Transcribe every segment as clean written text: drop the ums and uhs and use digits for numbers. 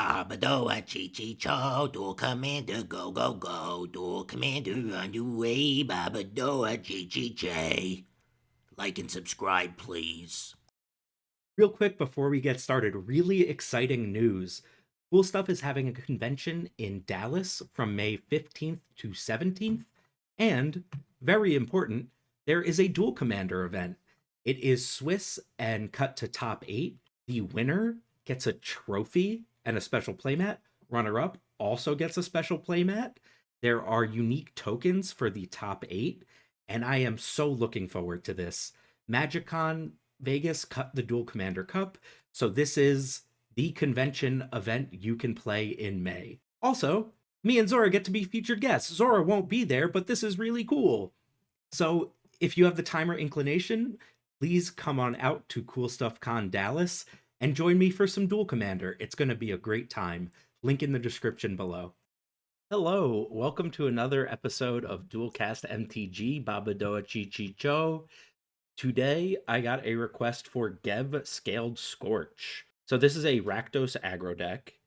Babadoa Chi-Chi-Cho, Duel Commander, go, go, go. Duel Commander on the way, Babadoa Chi-Chi-Chay. Like and subscribe, please. Real quick before we get started, really exciting news. Cool Stuff is having a convention in Dallas from May 15th to 17th. And, very important, there is a Duel Commander event. It is Swiss and cut to top 8. The winner gets a trophy and a special playmat. Runner up also gets a special playmat. There are unique tokens for the top 8. And I am so looking forward to this. MagicCon Vegas cut the Duel Commander Cup, so this is the convention event you can play in May. Also, me and Zora get to be featured guests. Zora won't be there, but this is really cool. So if you have the time or inclination, please come on out to Cool Stuff Con Dallas and join me for some Duel Commander. It's going to be a great time. Link in the description below. Hello, welcome to another episode of Duelcast MTG, Babadoa Chi-Chi-Cho. Today, I got a request for Gev Scaled Scorch. So this is a Rakdos Aggro deck.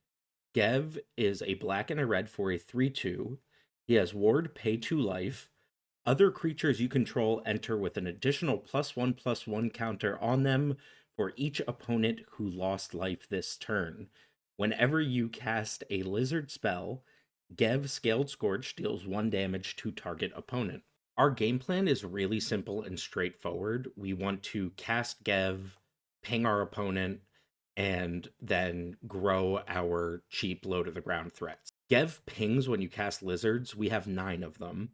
Gev is a black and a red for a 3/2. He has Ward, pay 2 life. Other creatures you control enter with an additional +1/+1 counter on them for each opponent who lost life this turn. Whenever you cast a lizard spell, Gev Scaled Scorch deals 1 damage to target opponent. Our game plan is really simple and straightforward. We want to cast Gev, ping our opponent, and then grow our cheap low to the ground threats. Gev pings when you cast lizards. We have 9 of them.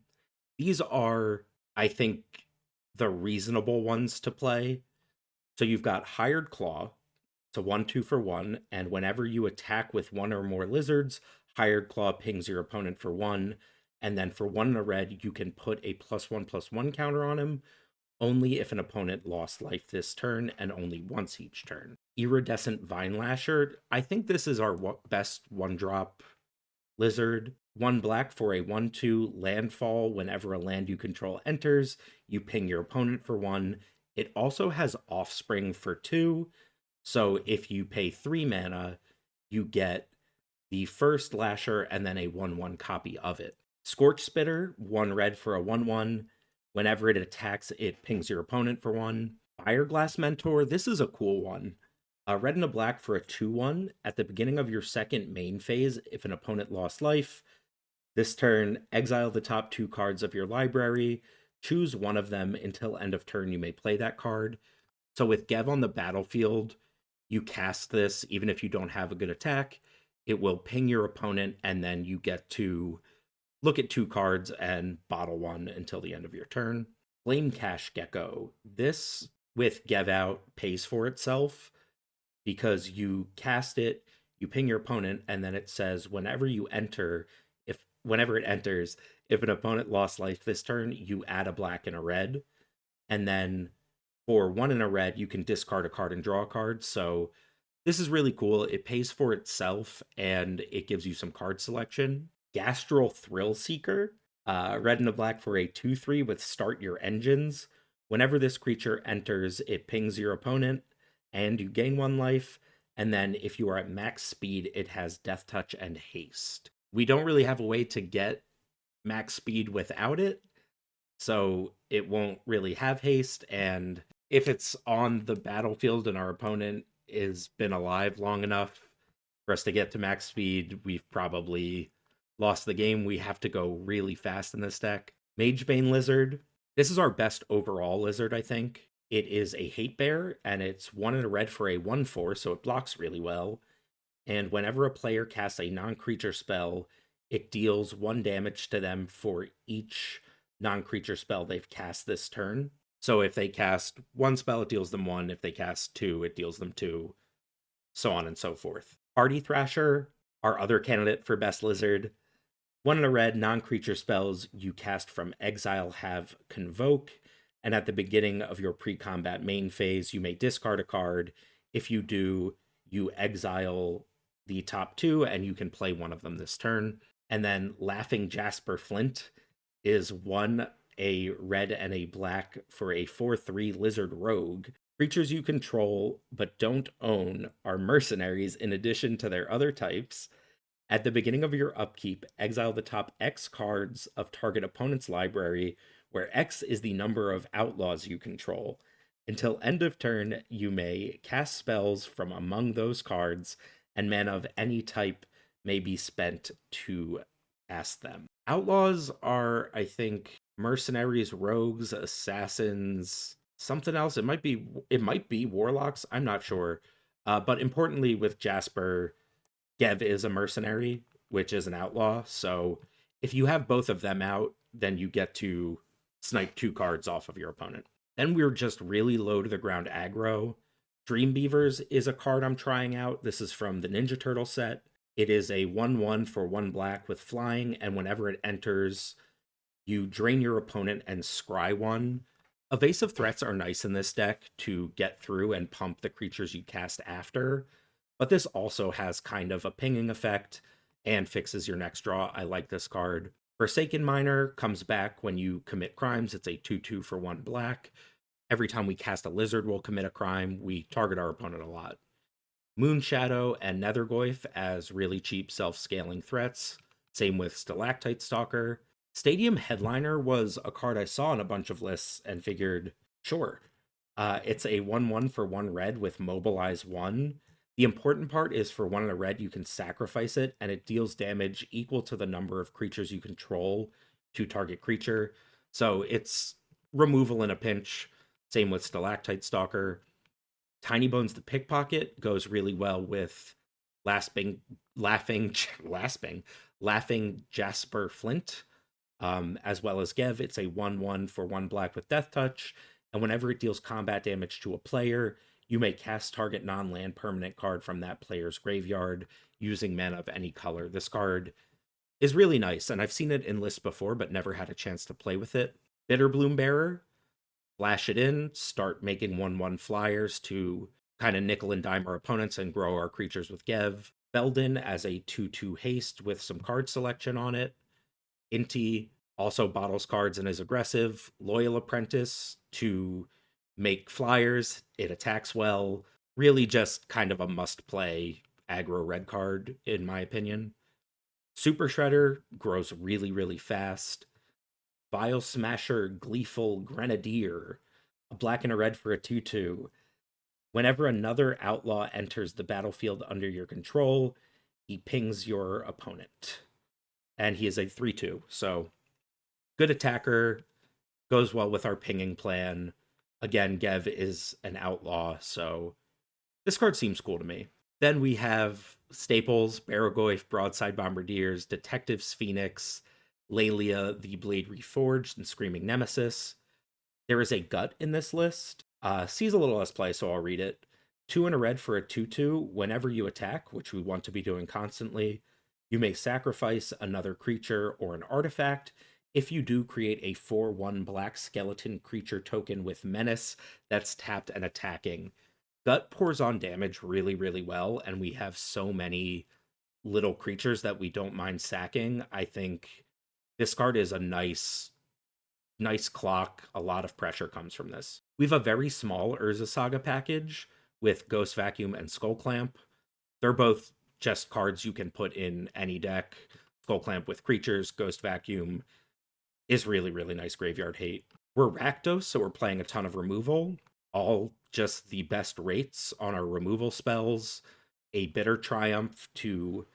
These are, I think, the reasonable ones to play. So you've got Hired Claw. It's a 1/2 for 1, and whenever you attack with 1 or more lizards, Hired Claw pings your opponent for 1. And then for 1 in a red, you can put a +1/+1 counter on him, only if an opponent lost life this turn, and only once each turn. Iridescent Vine Lasher, I think this is our best 1-drop lizard. 1 black for a 1/2 landfall. Whenever a land you control enters, you ping your opponent for 1. It also has Offspring for 2, so if you pay 3 mana, you get the first Lasher and then a 1/1 copy of it. Scorch Spitter, 1 red for a 1/1. Whenever it attacks, it pings your opponent for 1. Fireglass Mentor, this is a cool one. A red and a black for a 2/1. At the beginning of your second main phase, if an opponent lost life, this turn, exile the top 2 cards of your library. Choose one of them until end of turn. You may play that card. So with Gev on the battlefield, you cast this even if you don't have a good attack. It will ping your opponent, and then you get to look at 2 cards and bottle 1 until the end of your turn. Flame Cash Gecko. This, with Gev out, pays for itself because you cast it, you ping your opponent, and then it says whenever it enters, if an opponent lost life this turn, you add a black and a red. And then for 1 in a red, you can discard a card and draw a card. So this is really cool. It pays for itself, and it gives you some card selection. Gastral Thrill Seeker, red and a black for a 2/3 with Start Your Engines. Whenever this creature enters, it pings your opponent, and you gain 1 life. And then if you are at max speed, it has Death Touch and Haste. We don't really have a way to get max speed without it, so it won't really have haste. And if it's on the battlefield and our opponent has been alive long enough for us to get to max speed, we've probably lost the game. We have to go really fast in this deck. Magebane Lizard. This is our best overall lizard, I think. It is a hate bear, and it's 1 in a red for a 1/4, so it blocks really well. And whenever a player casts a non-creature spell, it deals 1 damage to them for each non-creature spell they've cast this turn. So if they cast 1 spell, it deals them 1. If they cast 2, it deals them 2. So on and so forth. Party Thrasher, our other candidate for best lizard. 1 in a red, non-creature spells you cast from exile have Convoke, and at the beginning of your pre-combat main phase, you may discard a card. If you do, you exile the top 2, and you can play 1 of them this turn. And then Laughing Jasper Flint is 1 a red and a black for a 4/3 Lizard Rogue. Creatures you control but don't own are mercenaries in addition to their other types. At the beginning of your upkeep, exile the top X cards of target opponent's library, where X is the number of outlaws you control. Until end of turn, you may cast spells from among those cards, and mana of any type may be spent to cast them. Outlaws are, I think, mercenaries, rogues, assassins, something else. It might be warlocks. I'm not sure. But importantly, with Jasper, Gev is a mercenary, which is an outlaw. So if you have both of them out, then you get to snipe 2 cards off of your opponent. Then we're just really low to the ground aggro. Dream Beavers is a card I'm trying out. This is from the Ninja Turtle set. It is a 1/1 for 1 black with flying, and whenever it enters, you drain your opponent and scry 1. Evasive threats are nice in this deck to get through and pump the creatures you cast after, but this also has kind of a pinging effect and fixes your next draw. I like this card. Forsaken Miner comes back when you commit crimes. It's a 2/2 for 1 black. Every time we cast a lizard, we'll commit a crime. We target our opponent a lot. Moonshadow and Nethergoyf as really cheap self-scaling threats. Same with Stalactite Stalker. Stadium Headliner was a card I saw in a bunch of lists and figured, sure. It's a 1/1 for 1 red with Mobilize 1. The important part is for 1 in a red, you can sacrifice it, and it deals damage equal to the number of creatures you control to target creature. So it's removal in a pinch. Same with Stalactite Stalker. Tiny Bones the Pickpocket goes really well with laughing Jasper Flint, as well as Gev. It's a 1/1 for 1 black with Death Touch, and whenever it deals combat damage to a player, you may cast target non-land permanent card from that player's graveyard using mana of any color. This card is really nice, and I've seen it in lists before, but never had a chance to play with it. Bitterbloom Bearer, flash it in, start making 1/1 flyers to kind of nickel and dime our opponents and grow our creatures with Gev. Belden as a 2/2 haste with some card selection on it. Inti also bottles cards and is aggressive. Loyal Apprentice to make flyers. It attacks well. Really just kind of a must play aggro red card, in my opinion. Super Shredder grows really, really fast. Vile Smasher Gleeful Grenadier, a black and a red for a 2/2. Whenever another outlaw enters the battlefield under your control, he pings your opponent. And he is a 3/2. So good attacker, goes well with our pinging plan. Again, Gev is an outlaw, so this card seems cool to me. Then we have staples, Barragoyf, Broadside Bombardiers, Detectives Phoenix, Lelia, the Blade Reforged, and Screaming Nemesis. There is a gut in this list. Sees a little less play, so I'll read it. 2 in a red for a 2/2. Whenever you attack, which we want to be doing constantly, you may sacrifice another creature or an artifact. If you do, create a 4/1 black skeleton creature token with menace that's tapped and attacking. Gut pours on damage really, really well, and we have so many little creatures that we don't mind sacking. I think this card is a nice clock. A lot of pressure comes from this. We have a very small Urza Saga package with Ghost Vacuum and Skull Clamp. They're both just cards you can put in any deck. Skull Clamp with creatures, Ghost Vacuum is really, really nice graveyard hate. We're Rakdos, so we're playing a ton of removal. All just the best rates on our removal spells. A Bitter Triumph to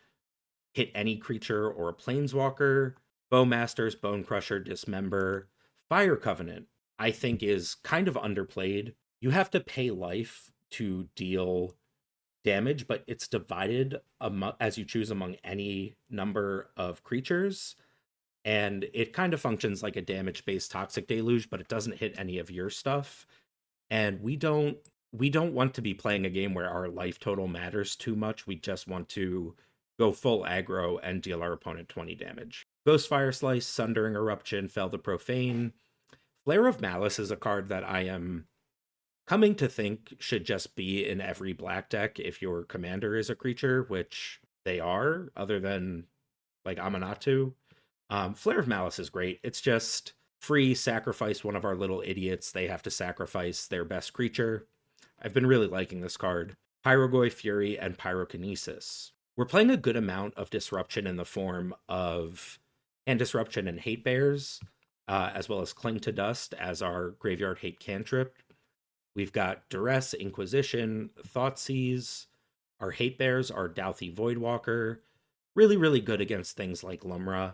hit any creature or a planeswalker. Bowmasters, Bone Crusher, Dismember. Fire Covenant, I think, is kind of underplayed. You have to pay life to deal damage, but it's divided as you choose among any number of creatures. And it kind of functions like a damage-based Toxic Deluge, but it doesn't hit any of your stuff. And we don't want to be playing a game where our life total matters too much. We just want to go full aggro and deal our opponent 20 damage. Ghostfire Slice, Sundering Eruption, Fell the Profane. Flare of Malice is a card that I am coming to think should just be in every black deck if your commander is a creature, which they are, other than like Amanatu. Flare of Malice is great. It's just free, sacrifice one of our little idiots. They have to sacrifice their best creature. I've been really liking this card. Pyrogoy, Fury, and Pyrokinesis. We're playing a good amount of disruption in the form of hand disruption and hate bears, as well as Cling to Dust as our graveyard hate cantrip. We've got Duress, Inquisition, Thoughtseize. Our hate bears are Douthie Voidwalker. Really, really good against things like Lumra,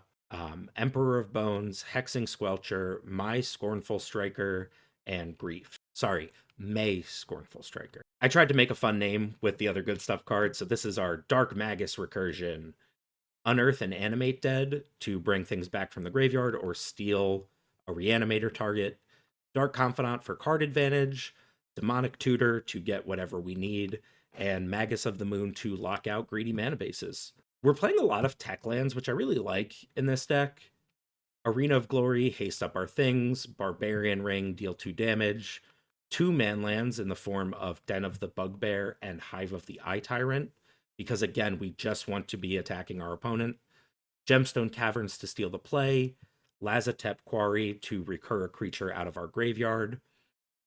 Emperor of Bones, Hexing Squelcher, My Scornful Striker, and Grief. Sorry, May Scornful Striker. I tried to make a fun name with the other good stuff cards, so this is our Dark Magus recursion. Unearth and Animate Dead to bring things back from the graveyard or steal a reanimator target. Dark Confidant for card advantage. Demonic Tutor to get whatever we need. And Magus of the Moon to lock out greedy mana bases. We're playing a lot of tech lands, which I really like in this deck. Arena of Glory, haste up our things. Barbarian Ring, deal 2 damage. 2 man lands in the form of Den of the Bugbear and Hive of the Eye Tyrant, because again, we just want to be attacking our opponent. Gemstone Caverns to steal the play. Lazatep Quarry to recur a creature out of our graveyard.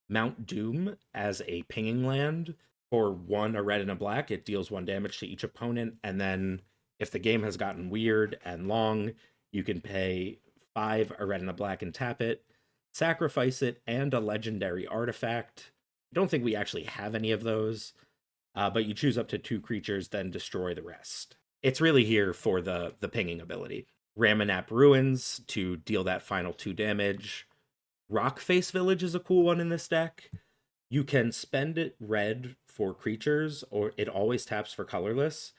Mount Doom as a pinging land. For 1, a red and a black, it deals 1 damage to each opponent, and then if the game has gotten weird and long, you can pay 5, a red and a black, and tap it, sacrifice it, and a legendary artifact. I don't think we actually have any of those, but you choose up to 2 creatures, then destroy the rest. It's really here for the pinging ability. Ramanap Ruins to deal that final 2 damage. Rockface Village is a cool one in this deck. You can spend it red for creatures, or it always taps for colorless.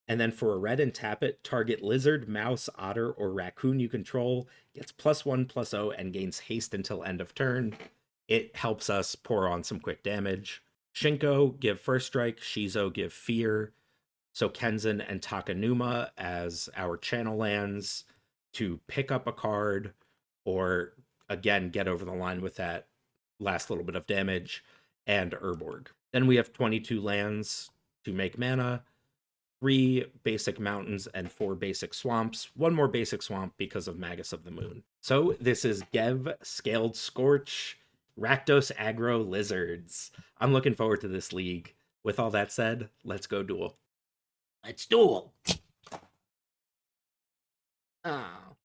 And then for a red and tap it, target lizard, mouse, otter, or raccoon you control gets +1/+0 and gains haste until end of turn. It helps us pour on some quick damage. Shinko, give first strike. Shizo, give fear. So Kenzan and Takanuma as our channel lands to pick up a card or, again, get over the line with that last little bit of damage, and Urborg. Then we have 22 lands to make mana. 3 basic mountains and 4 basic swamps. 1 more basic swamp because of Magus of the Moon. So this is Gev, Scaled Scorch, Rakdos Aggro Lizards. I'm looking forward to this league. With all that said, let's go duel. Let's duel. Oh.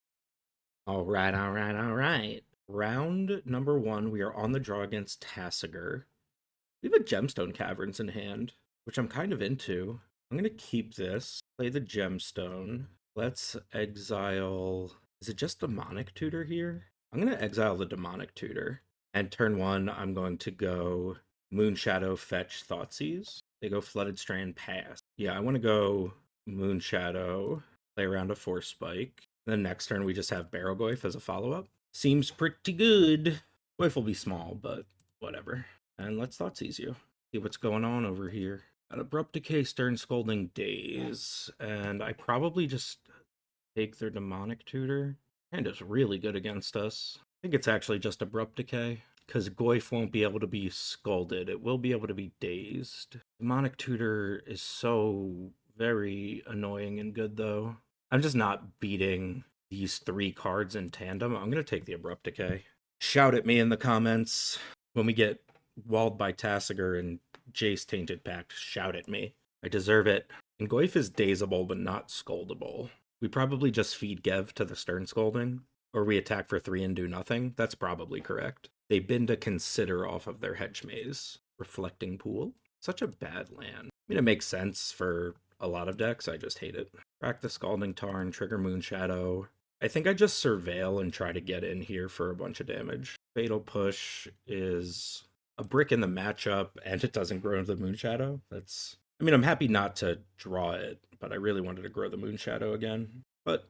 All right. Round number 1, we are on the draw against Tasigur. We have a Gemstone Caverns in hand, which I'm kind of into. I'm going to keep this, play the Gemstone. Let's exile... Is it just Demonic Tutor here? I'm going to exile the Demonic Tutor. And turn 1, I'm going to go Moonshadow, fetch Thoughtseize. They go Flooded Strand, pass. Yeah, I want to go Moonshadow, play around a Force Spike. Then next turn, we just have Barrowgoyf as a follow-up. Seems pretty good. Goyf will be small, but whatever. And let's Thoughtseize you. See what's going on over here. Got Abrupt Decay, Stern Scolding, Daze. And I probably just take their Demonic Tutor. And it's really good against us. I think it's actually just Abrupt Decay, because Goyf won't be able to be Scalded. It will be able to be Dazed. Demonic Tutor is so very annoying and good, though. I'm just not beating these 3 cards in tandem. I'm going to take the Abrupt Decay. Shout at me in the comments when we get walled by Tasigur and Jace Tainted Pact. Shout at me. I deserve it. And Goyf is dazable, but not scoldable. We probably just feed Gev to the Stern Scolding, or we attack for 3 and do nothing. That's probably correct. They bend a Consider off of their Hedge Maze. Reflecting Pool? Such a bad land. I mean, it makes sense for a lot of decks. I just hate it. Rack the Scalding Tarn, trigger Moonshadow. I think I just Surveil and try to get in here for a bunch of damage. Fatal Push is a brick in the matchup, and it doesn't grow into the Moonshadow. I mean, I'm happy not to draw it, but I really wanted to grow the Moonshadow again. But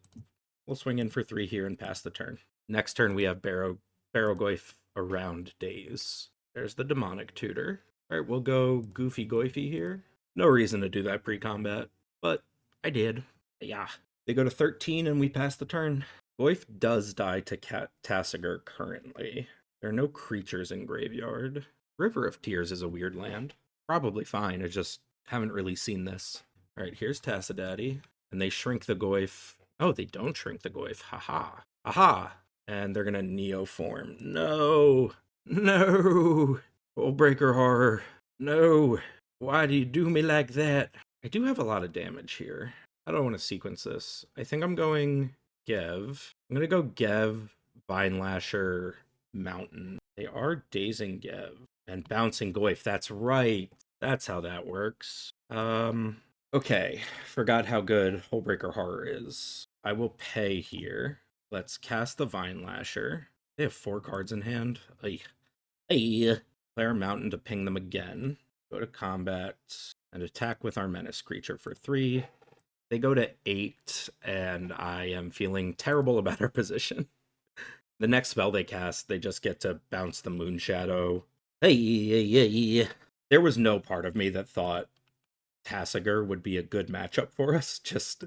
we'll swing in for 3 here and pass the turn. Next turn, we have Barrowgoyf around Daze. There's the Demonic Tutor. All right, we'll go Goofy Goyfy here. No reason to do that pre-combat, but I did. Yeah. They go to 13 and we pass the turn. Goyf does die to Tasigur currently. There are no creatures in graveyard. River of Tears is a weird land. Probably fine, I just haven't really seen this. All right, here's Tassadaddy. And they shrink the Goyf. Oh, they don't shrink the Goyf. Haha. Aha! And they're gonna Neoform. No! No! Breaker Horror. No, why do you do me like that? I do have a lot of damage here. I don't want to sequence this. I think I'm going Gev. I'm going to go Gev, Vine Lasher, Mountain. They are dazing Gev and bouncing Goif. That's right. That's how that works. Okay. Forgot how good Hullbreaker Horror is. I will pay here. Let's cast the Vine Lasher. They have 4 cards in hand. Ay. Ay. Declare Mountain to ping them again. Go to combat and attack with our menace creature for 3. They go to 8, and I am feeling terrible about our position. The next spell they cast, they just get to bounce the Moon Shadow. Hey. There was no part of me that thought Tasigur would be a good matchup for us. Just,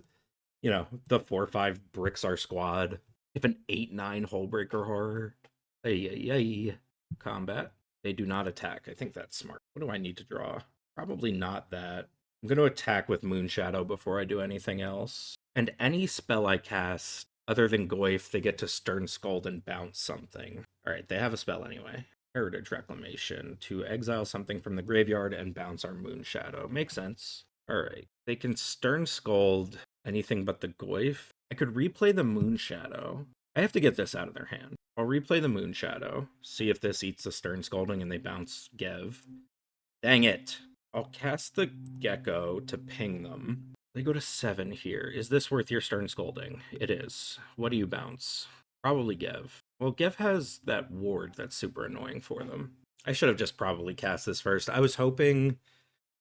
the 4/5 bricks our squad. If an 8/9 Hullbreaker Horror. Hey. Combat. They do not attack. I think that's smart. What do I need to draw? Probably not that. I'm going to attack with Moon Shadow before I do anything else. And any spell I cast, other than Goif, they get to Stern Scold and bounce something. Alright, they have a spell anyway. Heritage Reclamation. To exile something from the graveyard and bounce our Moon Shadow. Makes sense. Alright, they can Stern Scold anything but the Goif. I could replay the Moon Shadow. I have to get this out of their hand. I'll replay the Moon Shadow, see if this eats the Stern Scolding and they bounce Gev. Dang it! I'll cast the Gecko to ping them. They go to 7 here. Is this worth your Stern Scolding? It is. What do you bounce? Probably Gev. Well, Gev has that ward that's super annoying for them. I should have just probably cast this first. I was hoping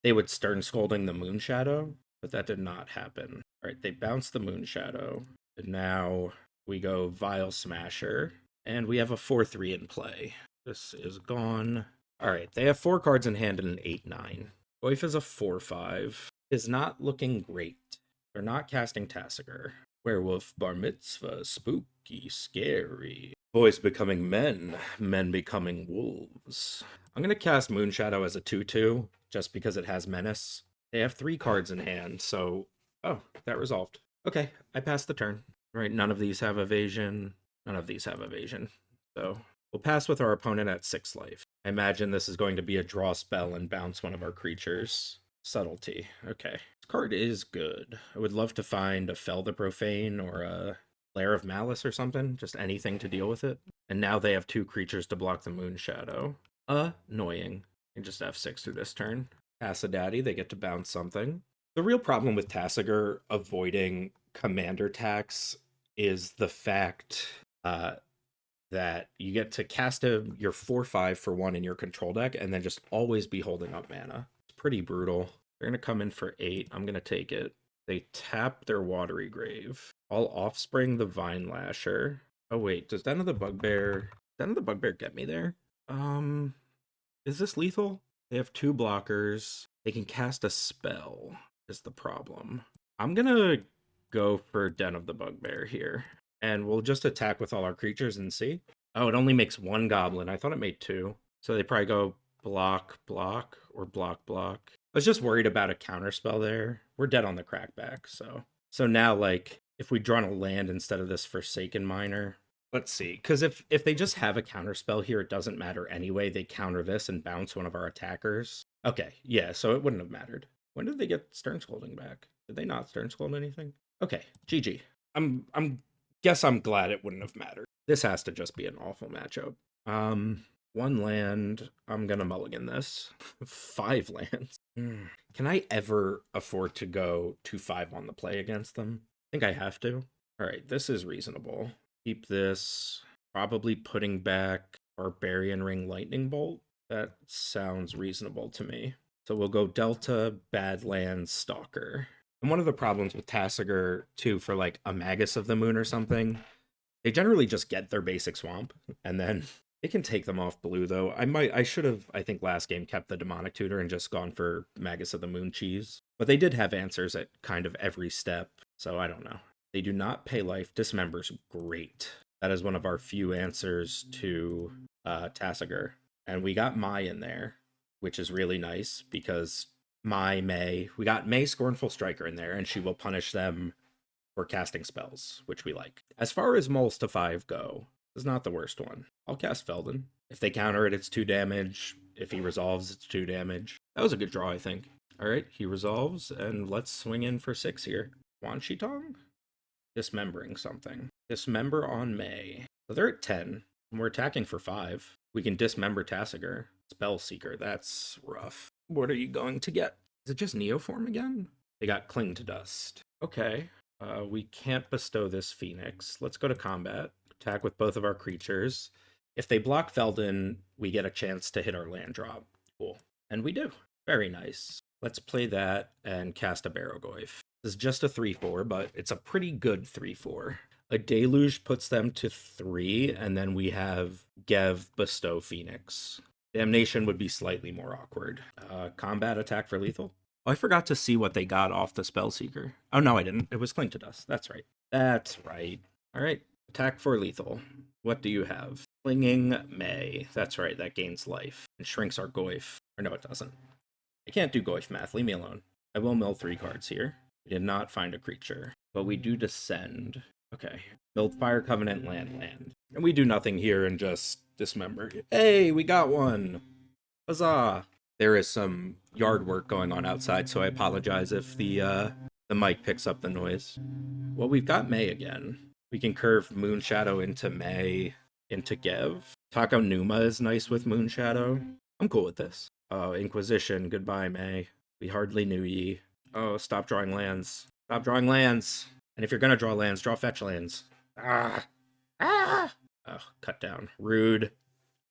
they would Stern Scolding the Moon Shadow, but that did not happen. Alright, they bounce the Moon Shadow, and now we go Vile Smasher, and we have a 4/3 in play. This is gone. Alright, they have 4 cards in hand and an 8/9. Goif is a 4/5. Is not looking great. They're not casting Tasigur. Werewolf Bar Mitzvah, spooky, scary. Boys becoming men, men becoming wolves. I'm going to cast Moon Shadow as a 2/2, just because it has Menace. They have 3 cards in hand, so... Oh, that resolved. Okay, I passed the turn. Right, none of these have evasion. None of these have evasion. So we'll pass with our opponent at 6 life. I imagine this is going to be a draw spell and bounce one of our creatures. Subtlety. Okay. This card is good. I would love to find a Fell the Profane or a Lair of Malice or something. Just anything to deal with it. And now they have 2 creatures to block the Moon Shadow. Annoying. And just F6 through this turn. Daddy, they get to bounce something. The real problem with Tasigur avoiding commander tax is the fact that you get to cast your 4/5 for 1 in your control deck and then just always be holding up mana. It's pretty brutal. They're going to come in for 8. I'm going to take it. They tap their Watery Grave. I'll Offspring the Vine Lasher. Oh wait, does Den of the Bugbear get me there? Is this lethal? They have 2 blockers. They can cast a spell, is the problem. I'm gonna go for Den of the Bugbear here. And we'll just attack with all our creatures and see. Oh, it only makes 1 goblin. I thought it made 2. So they probably go block, block, or block, block. I was just worried about a counterspell there. We're dead on the crackback, so. So now, like, if we draw a land instead of this Forsaken Miner, let's see. Because if they just have a counterspell here, it doesn't matter anyway. They counter this and bounce one of our attackers. Okay, yeah, so it wouldn't have mattered. When did they get Stern Scolding back? Did they not Stern Scold anything? Okay, GG. Guess I'm glad it wouldn't have mattered. This has to just be an awful matchup. 1 land. I'm gonna mulligan this. 5 lands. Can I ever afford to go 2/5 on the play against them? I think I have to. Alright, this is reasonable. Keep this. Probably putting back Barbarian Ring Lightning Bolt. That sounds reasonable to me. So we'll go Delta, Badlands, Stalker. And one of the problems with Tasigur, too, for like a Magus of the Moon or something, they generally just get their basic swamp, and then they can take them off blue, though. I should have, I think, last game kept the Demonic Tutor and just gone for Magus of the Moon cheese. But they did have answers at kind of every step, so I don't know. They do not pay life. Dismember's great. That is one of our few answers to Tasigur. And we got Mai in there, which is really nice, because we got May Scornful Striker in there, and she will punish them for casting spells, which we like. As far as Moles to 5 go, it's not the worst one. I'll cast Felden. If they counter it, it's 2 damage. If he resolves, it's 2 damage. That was a good draw, I think. All right, he resolves, and let's swing in for 6 here. Wan Shi Tong? Dismembering something. Dismember on May. So they're at 10, and we're attacking for 5. We can dismember Tasigur. Spell Seeker, that's rough. What are you going to get? Is it just Neoform again? They got Cling to Dust. Okay. We can't bestow this Phoenix. Let's go to combat. Attack with both of our creatures. If they block Felden, we get a chance to hit our land drop. Cool. And we do. Very nice. Let's play that and cast a Barrogoyf. This is just a 3/4, but it's a pretty good 3/4. A Deluge puts them to 3, and then we have Gev bestow Phoenix. Damnation would be slightly more awkward. Combat attack for lethal? Oh, I forgot to see what they got off the Spellseeker. Oh, no, I didn't. It was Cling to Dust. That's right. That's right. All right. Attack for lethal. What do you have? Clinging May. That's right. That gains life and shrinks our Goyf. Or no, it doesn't. I can't do Goyf math. Leave me alone. I will mill 3 cards here. We did not find a creature, but we do descend. Okay. Build Fire Covenant, land. And we do nothing here and just dismember. Hey, we got one! Huzzah! There is some yard work going on outside, so I apologize if the mic picks up the noise. Well, we've got May again. We can curve Moonshadow into May, into Gev. Taco Numa is nice with Moonshadow. I'm cool with this. Oh, Inquisition, goodbye, May. We hardly knew ye. Oh, stop drawing lands. Stop drawing lands! And if you're gonna draw lands, draw fetch lands. Ah! Ah! Oh, cut down. Rude.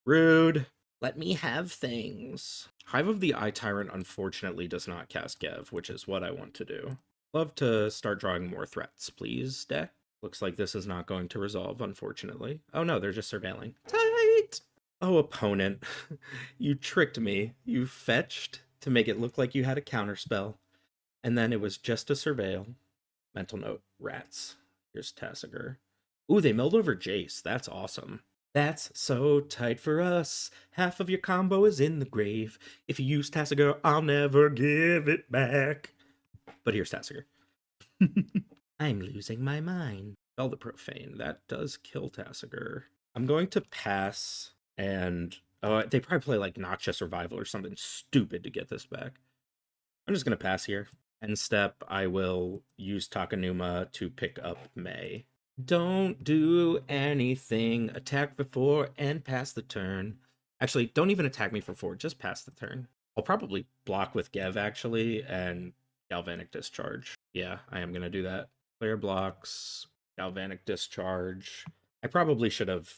Rude. Let me have things. Hive of the Eye Tyrant unfortunately does not cast Gev, which is what I want to do. Love to start drawing more threats, please, deck. Looks like this is not going to resolve, unfortunately. Oh no, they're just surveilling. Tight! Oh, opponent. You tricked me. You fetched to make it look like you had a counterspell. And then it was just a surveil. Mental note, rats. Here's Tasigur. Ooh, they milled over Jace. That's awesome. That's so tight for us. Half of your combo is in the grave. If you use Tasigur, I'll never give it back. But here's Tasigur. I'm losing my mind. Spell the Profane. That does kill Tasigur. I'm going to pass, and they probably play like Notcha Survival or something stupid to get this back. I'm just going to pass here. End step, I will use Takanuma to pick up May. Don't do anything. Attack before and pass the turn. Actually, don't even attack me for 4. Just pass the turn. I'll probably block with Gev, actually, and Galvanic Discharge. Yeah, I am going to do that. Player blocks, Galvanic Discharge. I probably should have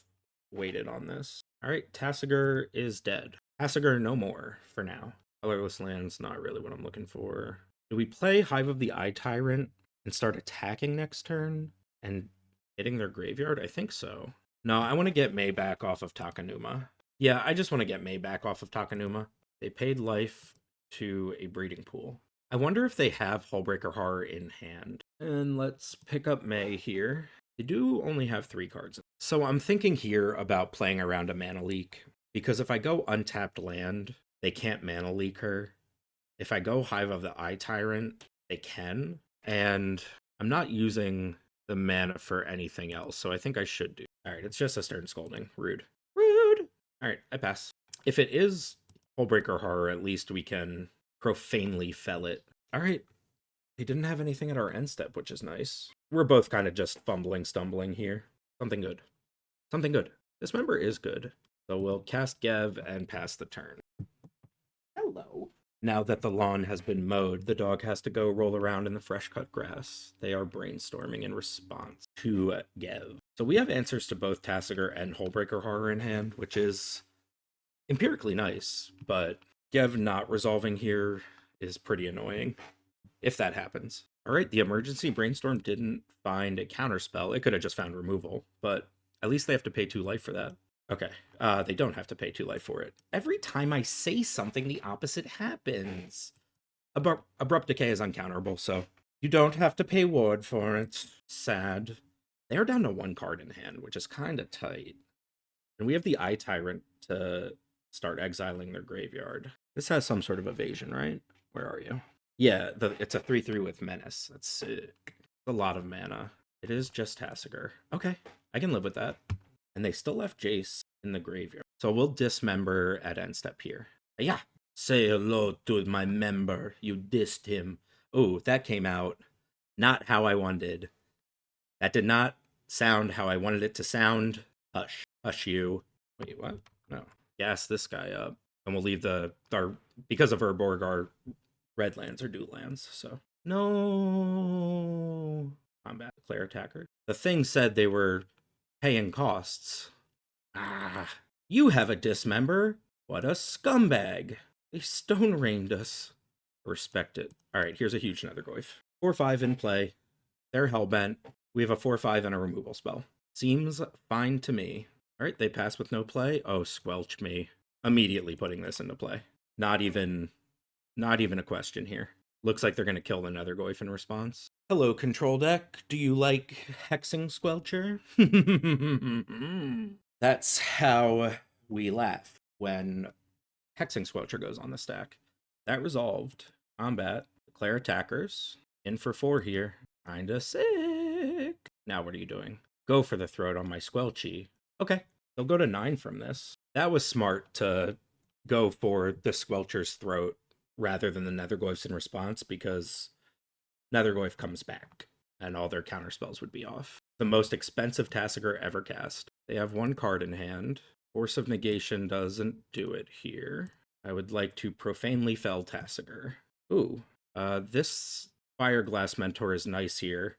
waited on this. All right, Tasigur is dead. Tasigur no more for now. Colorless land's not really what I'm looking for. Do we play Hive of the Eye Tyrant and start attacking next turn and hitting their graveyard? I think so. No, I want to get May back off of Takanuma. Yeah, I just want to get May back off of Takanuma. They paid life to a breeding pool. I wonder if they have Hullbreaker Horror in hand. And let's pick up May here. They do only have 3 cards. So I'm thinking here about playing around a mana leak, because if I go untapped land, they can't mana leak her. If I go Hive of the Eye Tyrant, they can. And I'm not using the mana for anything else, so I think I should do. All right, it's just a Stern Scolding. Rude. Rude! All right, I pass. If it is Hullbreaker Horror, at least we can profanely fell it. All right. They didn't have anything at our end step, which is nice. We're both kind of just stumbling here. Something good. Something good. This member is good. So we'll cast Gev and pass the turn. Hello. Now that the lawn has been mowed, the dog has to go roll around in the fresh cut grass. They are brainstorming in response to Gev. So we have answers to both Tasigur and Hullbreaker Horror in hand, which is empirically nice, but Gev not resolving here is pretty annoying, if that happens. All right, the emergency brainstorm didn't find a counterspell. It could have just found removal, but at least they have to pay 2 life for that. Okay, they don't have to pay 2 life for it. Every time I say something, the opposite happens. Abrupt Decay is uncounterable, so you don't have to pay ward for it. Sad. They're down to 1 card in hand, which is kind of tight. And we have the Eye Tyrant to start exiling their graveyard. This has some sort of evasion, right? Where are you? Yeah, it's a 3/3 with Menace. That's sick. A lot of mana. It is just Tasigur. Okay, I can live with that. And they still left Jace in the graveyard. So we'll dismember at end step here. Yeah, Say hello to my member. You dissed him. Oh, that came out not how I wanted. That did not sound how I wanted it to sound. Hush. Hush you. Wait, what? No. Gas this guy up. And we'll leave our because of Urborg, our red lands are dual lands, so. No. Combat. Declare attacker. The thing said they were paying costs. Ah. You have a dismember? What a scumbag. They stone rained us. Respect it. Alright, here's a huge Nethergoyf. 4-5 in play. They're hellbent. We have a 4-5 and a removal spell. Seems fine to me. Alright, they pass with no play. Oh, squelch me. Immediately putting this into play. Not even a question here. Looks like they're going to kill the Nethergoyf in response. Hello, control deck. Do you like Hexing Squelcher? That's how we laugh when Hexing Squelcher goes on the stack. That resolved. Combat. Declare attackers. In for 4 here. Kinda sick. Now what are you doing? Go for the throat on my Squelchy. Okay. They'll go to 9 from this. That was smart to go for the Squelcher's throat rather than the Nethergoyf's in response, because Nethergoyf comes back and all their counterspells would be off. The most expensive Tasigur ever cast. They have 1 card in hand. Force of Negation doesn't do it here. I would like to profanely fell Tasigur. Ooh, this Fireglass Mentor is nice here.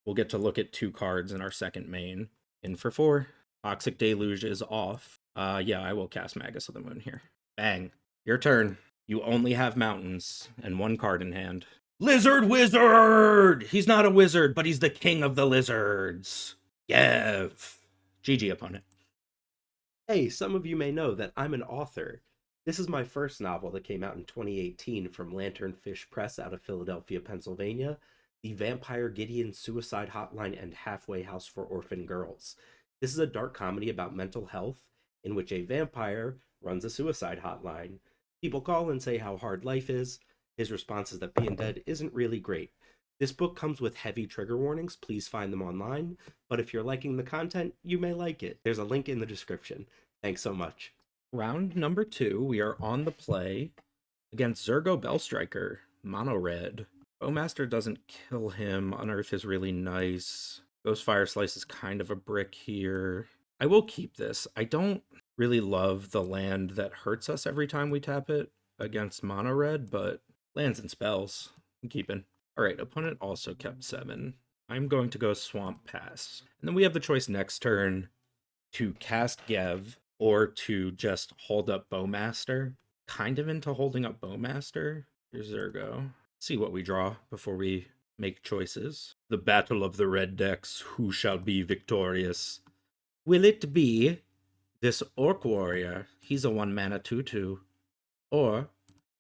We'll get to look at 2 cards in our second main. In for 4. Toxic Deluge is off. Yeah, I will cast Magus of the Moon here. Bang. Your turn. You only have mountains and 1 card in hand. Lizard Wizard! He's not a wizard, but he's the king of the lizards. Yev. GG, opponent. Hey, some of you may know that I'm an author. This is my first novel that came out in 2018 from Lanternfish Press out of Philadelphia, Pennsylvania, The Vampire Gideon Suicide Hotline and Halfway House for Orphan Girls. This is a dark comedy about mental health in which a vampire runs a suicide hotline. People call and say how hard life is. His response is that being dead isn't really great. This book comes with heavy trigger warnings. Please find them online. But if you're liking the content, you may like it. There's a link in the description. Thanks so much. Round number 2, we are on the play against Zurgo Bellstriker, mono red. Bowmaster doesn't kill him. Unearth is really nice. Ghost Fire Slice is kind of a brick here. I will keep this. I don't really love the land that hurts us every time we tap it against mono red, but lands and spells, I'm keeping. Alright, opponent also kept 7. I'm going to go Swamp Pass. And then we have the choice next turn to cast Gev or to just hold up Bowmaster. Kind of into holding up Bowmaster. Here's Zurgo. See what we draw before we make choices. The battle of the red decks. Who shall be victorious? Will it be this Orc Warrior? He's a 1-mana 2/2. Or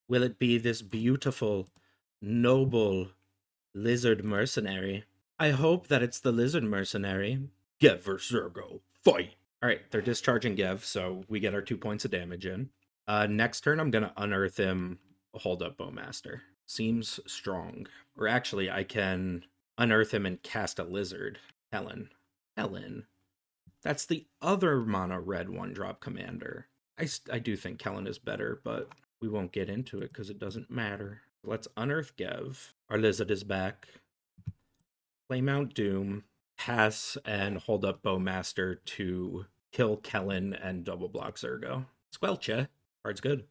will it be this beautiful, noble Lizard Mercenary? I hope that it's the Lizard Mercenary. Gev vs. Zurgo. Fight! Alright, they're discharging Gev, so we get our 2 points of damage in. Next turn, I'm going to unearth him, hold up Bowmaster. Seems strong. Or actually, I can unearth him and cast a Lizard. Helen. That's the other mono red 1-drop commander. I do think Kellen is better, but we won't get into it because it doesn't matter. Let's unearth Gev. Our Lizard is back. Play Mount Doom. Pass and hold up Bowmaster to kill Kellen and double block Zurgo. Squelcha. Card's good.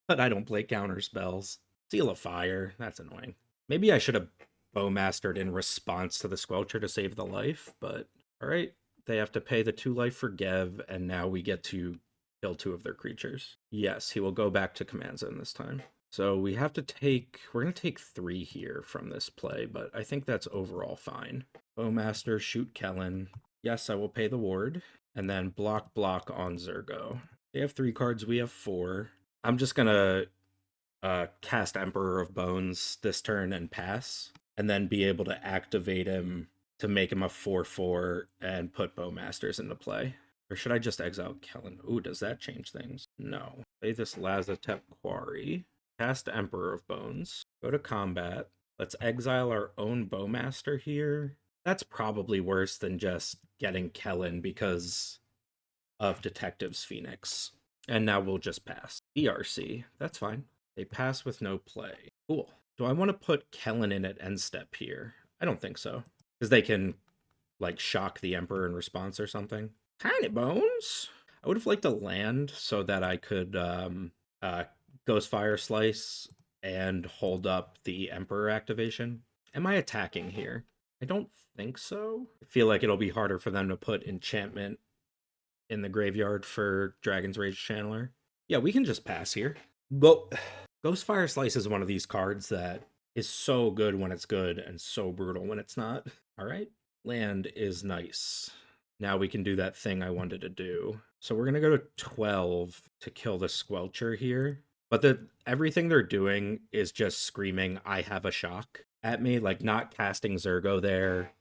But I don't play counter spells. Seal of Fire. That's annoying. Maybe I should have Bowmastered in response to the Squelcher to save the life, but alright. They have to pay the 2 life for Gev, and now we get to kill 2 of their creatures. Yes, he will go back to Command Zone this time. So we have to take, we're going to take 3 here from this play, but I think that's overall fine. Bowmaster, shoot Kellen. Yes, I will pay the ward. And then block on Zurgo. They have 3 cards, we have 4. I'm just going to cast Emperor of Bones this turn and pass. And then be able to activate him to make him a 4/4 and put Bowmasters into play. Or should I just exile Kellen? Ooh, does that change things? No. Play this Lazotep Quarry. Cast Emperor of Bones. Go to combat. Let's exile our own Bowmaster here. That's probably worse than just getting Kellen because of Detective's Phoenix. And now we'll just pass. ERC. That's fine. They pass with no play. Cool. Do I want to put Kellen in at end step here? I don't think so. Because they can, like, shock the Emperor in response or something. Tiny Bones? I would have liked a land so that I could Ghostfire Slice and hold up the Emperor activation. Am I attacking here? I don't think so. I feel like it'll be harder for them to put enchantment in the graveyard for Dragon's Rage Channeler. Yeah, we can just pass here. Ghostfire Slice is one of these cards that is so good when it's good and so brutal when it's not. All right, land is nice. Now we can do that thing I wanted to do. So we're going to go to 12 to kill the Squelcher here. But everything they're doing is just screaming, I have a shock at me, like not casting Zurgo there,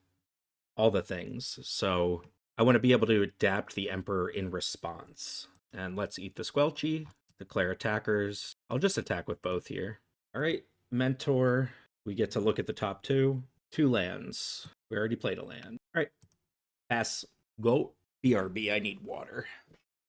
all the things. So I want to be able to adapt the Emperor in response. And let's eat the Squelchy, declare attackers. I'll just attack with both here. All right, Mentor. We get to look at the top two. 2 lands. We already played a land. All right, pass. Go. BRB, I need water.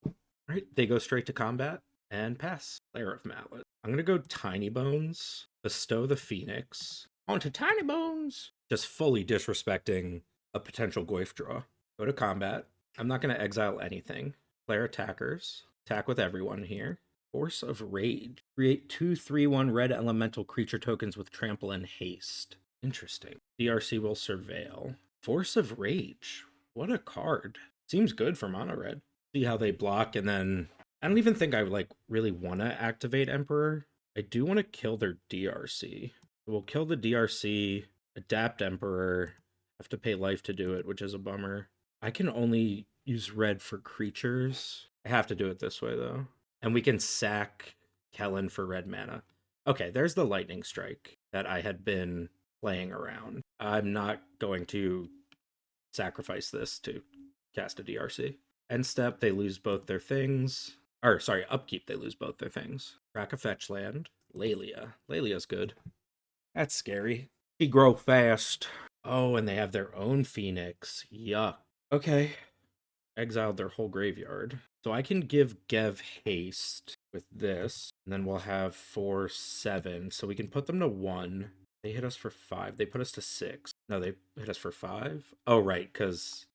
All right, they go straight to combat and pass. Lair of Mallet. I'm going to go Tiny Bones, bestow the Phoenix onto Tiny Bones. Just fully disrespecting a potential Goyf draw. Go to combat. I'm not going to exile anything. Player attackers. Attack with everyone here. Force of Rage. Create 2/3/1 red elemental creature tokens with trample and haste. Interesting. DRC will surveil. Force of Rage. What a card. Seems good for mono red. See how they block, and then I don't even think I like really want to activate Emperor. I do want to kill their DRC. We'll kill the DRC, adapt Emperor, have to pay life to do it, which is a bummer. I can only use red for creatures. I have to do it this way though. And we can sack Kellen for red mana. Okay, there's the Lightning Strike that I had been playing around. I'm not going to sacrifice this to cast a DRC. End step, they lose both their things. Or, sorry, upkeep, they lose both their things. Crack a fetch land. Lelia. Lelia's good. That's scary. She grow fast. Oh, and they have their own Phoenix. Yuck. Okay. Exiled their whole graveyard. So I can give Gev haste with this. And then we'll have 4, 7. So we can put them to 1. They hit us for 5. They put us to 6. No, they hit us for 5. Oh, right, because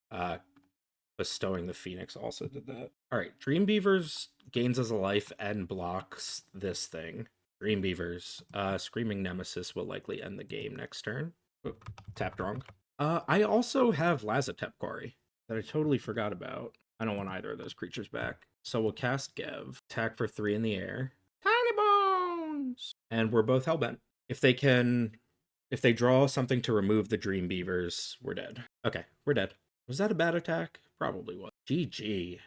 bestowing the Phoenix also did that. All right, Dreambeavers gains as a life and blocks this thing. Dreambeavers. Screaming Nemesis will likely end the game next turn. Oh, tapped wrong. I also have Lazotep Quarry that I totally forgot about. I don't want either of those creatures back. So we'll cast Gev. Attack for 3 in the air. Tiny Bones! And we're both Hellbent. If they draw something to remove the Dreambeavers, we're dead. Okay, we're dead. Was that a bad attack? Probably was. GG.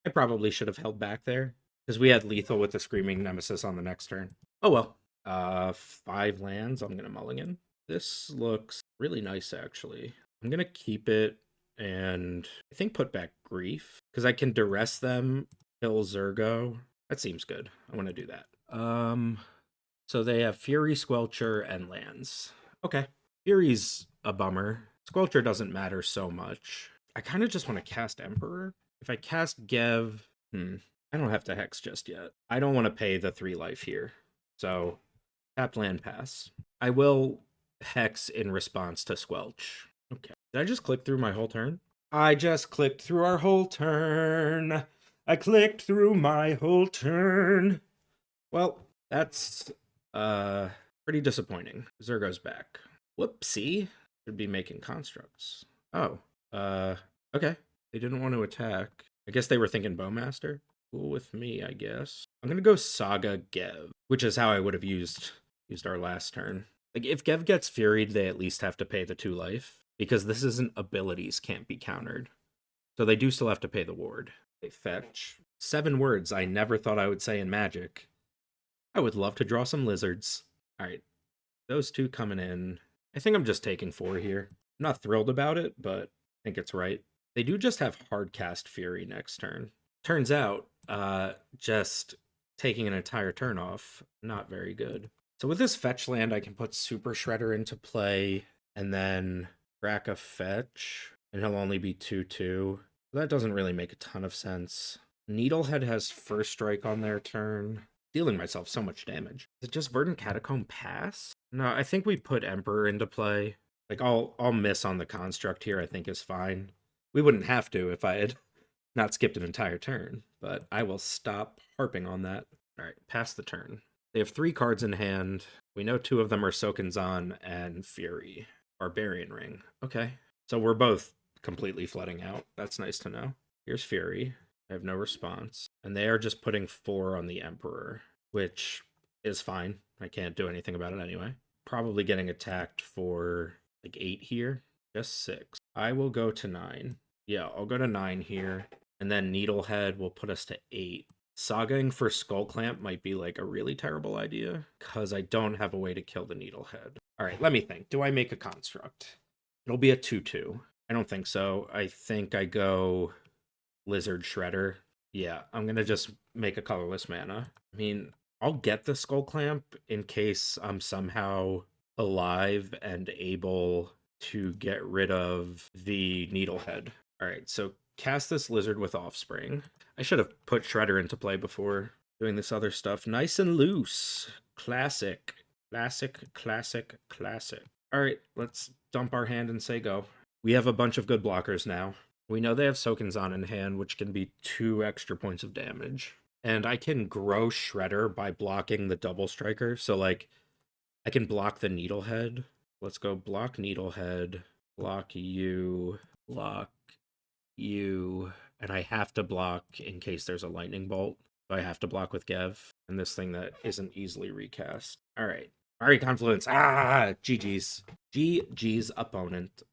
I probably should have held back there, because we had lethal with the Screaming Nemesis on the next turn. Oh well. 5 lands, I'm going to mulligan. This looks really nice, actually. I'm going to keep it and I think put back Grief, because I can duress them, kill Zurgo. That seems good. I want to do that. So they have Fury, Squelcher, and lands. Okay. Fury's a bummer. Squelcher doesn't matter so much. I kind of just want to cast Emperor. If I cast Gev, I don't have to Hex just yet. I don't want to pay the 3 life here. So, tap land pass. I will Hex in response to Squelch. Okay. Did I just click through my whole turn? I just clicked through our whole turn. I clicked through my whole turn. Well, that's pretty disappointing. Zurgo's back. Whoopsie. Should be making constructs. Oh. Okay. They didn't want to attack. I guess they were thinking Bowmaster. Cool with me, I guess. I'm gonna go Saga Gev, which is how I would have used our last turn. Like, if Gev gets Furied, they at least have to pay the 2 life, because this isn't abilities can't be countered. So they do still have to pay the ward. They fetch. 7 words I never thought I would say in Magic. I would love to draw some lizards. Alright. Those 2 coming in. I think I'm just taking 4 here. I'm not thrilled about it, but I think it's right. They do just have Hardcast Fury next turn. Turns out, just taking an entire turn off, not very good. So with this fetch land, I can put Super Shredder into play, and then crack a fetch, and he'll only be 2/2. That doesn't really make a ton of sense. Needlehead has First Strike on their turn. dealing myself so much damage. Is it just Verdant Catacomb pass? No, I think we put Emperor into play. Like, I'll miss on the construct here, I think is fine. We wouldn't have to if I had not skipped an entire turn, but I will stop harping on that. All right, pass the turn. They have 3 cards in hand. We know 2 of them are Sokenzan and Fury. Barbarian Ring. Okay. So we're both completely flooding out. That's nice to know. Here's Fury. I have no response. And they are just putting 4 on the Emperor, which is fine. I can't do anything about it anyway. Probably getting attacked for like 8 here. Just 6. I will go to 9. Yeah, I'll go to 9 here. And then Needlehead will put us to 8. Sagaing for Skull Clamp might be like a really terrible idea, because I don't have a way to kill the Needlehead. All right, let me think. Do I make a construct? It'll be a 2/2. I don't think so. I think I go Lizard Shredder. Yeah, I'm going to just make a colorless mana. I mean, I'll get the Skull Clamp in case I'm somehow alive and able to get rid of the Needlehead. All right, so cast this Lizard with Offspring. I should have put Shredder into play before doing this other stuff. Nice and loose. Classic. Classic, classic, classic. All right, let's dump our hand and say go. We have a bunch of good blockers now. We know they have Sokenzan in hand, which can be 2 extra points of damage. And I can grow Shredder by blocking the Double Striker. So, like, I can block the Needlehead. Let's go block Needlehead, block you, and I have to block in case there's a Lightning Bolt. So I have to block with Gev, and this thing that isn't easily recast. All right. Fiery Confluence. GG's. GG's opponent.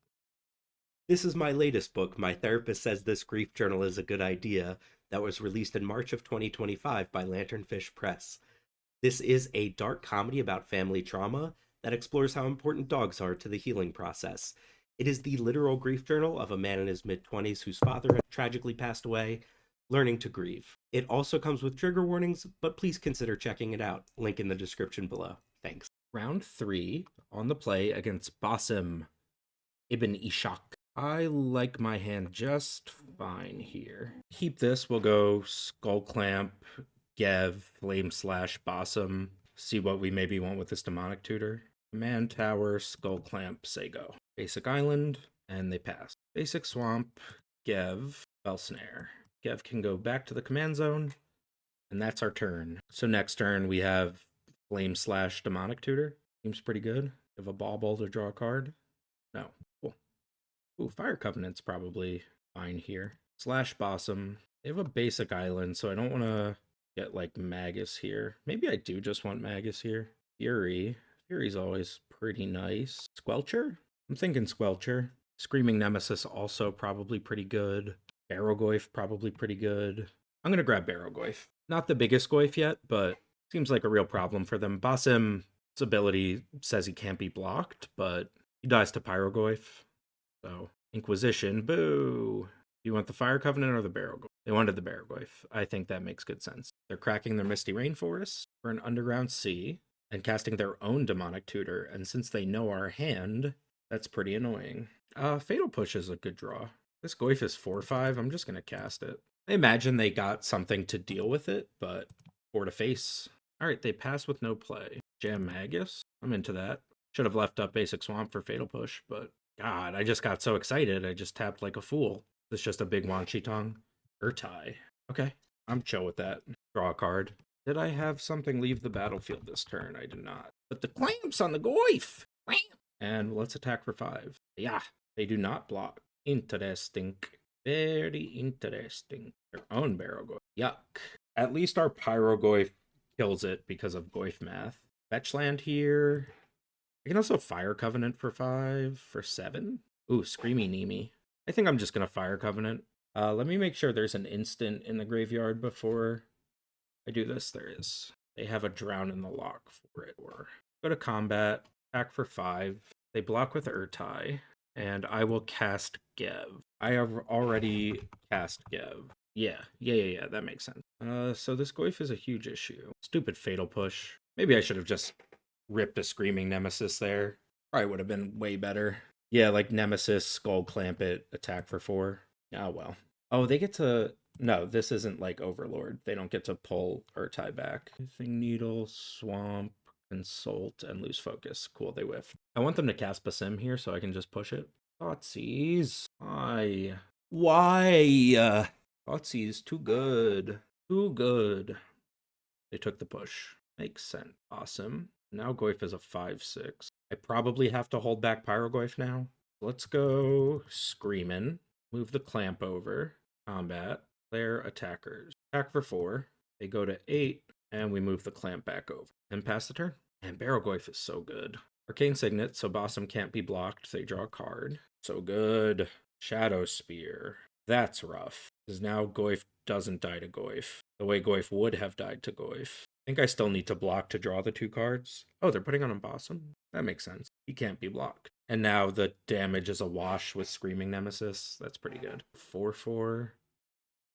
This is my latest book, My Therapist Says This Grief Journal is a Good Idea, that was released in March of 2025 by Lanternfish Press. This is a dark comedy about family trauma that explores how important dogs are to the healing process. It is the literal grief journal of a man in his mid-20s whose father had tragically passed away, learning to grieve. It also comes with trigger warnings, but please consider checking it out. Link in the description below. Thanks. Round 3 on the play against Basim Ibn Ishaq. I like my hand just fine here. Keep this. We'll go Skull Clamp, Gev, Flame Slash, Basim. See what we maybe want with this Demonic Tutor. Command Tower, Skull Clamp, say go. Basic Island, and they pass. Basic Swamp, Gev, Spell Snare. Gev can go back to the command zone, and that's our turn. So next turn we have Flame Slash, Demonic Tutor. Seems pretty good. Have a Bauble to draw a card. No. Cool. Ooh, Fire Covenant's probably fine here. Slash Basim. They have a basic island, so I don't want to get like Magus here. Maybe I do just want Magus here. Fury. Fury's always pretty nice. Squelcher? I'm thinking Squelcher. Screaming Nemesis also probably pretty good. Barrowgoyf probably pretty good. I'm going to grab Barrowgoyf. Not the biggest Goyf yet, but seems like a real problem for them. Basim's ability says he can't be blocked, but he dies to Pyrogoyf. So, Inquisition, boo! Do you want the Fire Covenant or the Barrowgoyf? They wanted the Barrowgoyf. I think that makes good sense. They're cracking their Misty Rainforest for an Underground Sea and casting their own Demonic Tutor, and since they know our hand, that's pretty annoying. Fatal Push is a good draw. This Goyf is 4/5, I'm just gonna cast it. I imagine they got something to deal with it, but 4 to face. Alright, they pass with no play. Jam Magus? I'm into that. Should have left up Basic Swamp for Fatal Push, but God, I just got so excited, I just tapped like a fool. It's just a big Wanshi-Tong. Urtai. Okay, I'm chill with that. Draw a card. Did I have something leave the battlefield this turn? I did not. But the clamps on the Goyf! And let's attack for 5. Yeah, they do not block. Interesting. Very interesting. Their own Barrowgoyf. Yuck. At least our Pyrogoyf kills it because of Goyf math. Fetch land here. I can also Fire Covenant for 5, for 7. Ooh, Screamy Nemi. I think I'm just going to Fire Covenant. Let me make sure there's an instant in the graveyard before I do this. There is. They have a Drown in the Lock for it. Or go to combat, attack for 5. They block with Urtai, and I will cast Gev. I have already cast Gev. Yeah, that makes sense. So this Goyf is a huge issue. Stupid Fatal Push. Maybe I should have just ripped a Screaming Nemesis there. Probably would have been way better. Yeah, like Nemesis, Skull Clamp it, attack for 4. Ah, well. Oh, they get to... No, this isn't like Overlord. They don't get to pull or tie back. Thing Needle, Swamp, Consult, and lose focus. Cool, they whiff. I want them to cast Basim here so I can just push it. Thoughtseize. Why? Why? Thoughtseize, too good. Too good. They took the push. Makes sense. Awesome. Now Goyf is a 5/6. I probably have to hold back Pyrogoyf now. Let's go Screamin'. Move the clamp over. Combat. Player attackers. Attack for 4. They go to 8, and we move the clamp back over. And pass the turn. And Barogoyf is so good. Arcane Signet, so Basim can't be blocked. They draw a card. So good. Shadow Spear. That's rough. Because now Goyf doesn't die to Goyf. The way Goyf would have died to Goyf. I think I still need to block to draw the 2 cards. Oh, they're putting on a Basim? That makes sense. He can't be blocked. And now the damage is a wash with Screaming Nemesis. That's pretty good. 4/4.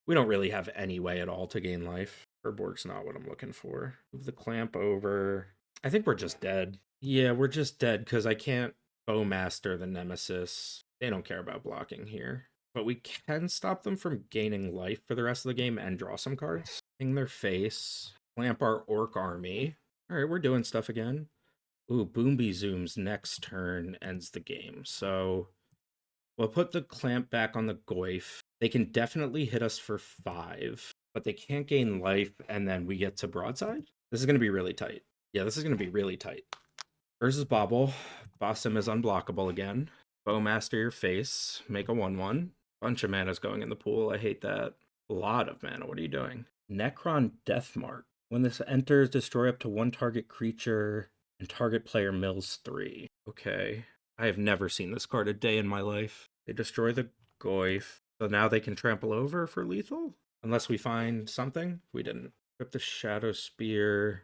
We don't really have any way at all to gain life. Herborg's not what I'm looking for. Move the clamp over. I think we're just dead. Yeah, we're just dead because I can't Bowmaster the Nemesis. They don't care about blocking here. But we can stop them from gaining life for the rest of the game and draw some cards. Ping their face. Clamp our Orc army. Alright, we're doing stuff again. Ooh, Boomby Zoom's next turn ends the game. So we'll put the clamp back on the Goyf. They can definitely hit us for 5, but they can't gain life, and then we get to Broadside? This is going to be really tight. Yeah, this is going to be really tight. Urza's Bauble. Basim is unblockable again. Bowmaster your face. Make a 1/1. Bunch of mana's going in the pool. I hate that. A lot of mana. What are you doing? Necron Deathmark. When this enters, destroy up to 1 target creature, and target player mills 3. Okay. I have never seen this card a day in my life. They destroy the Goyf. So now they can trample over for lethal? Unless we find something. We didn't. Rip the Shadow Spear.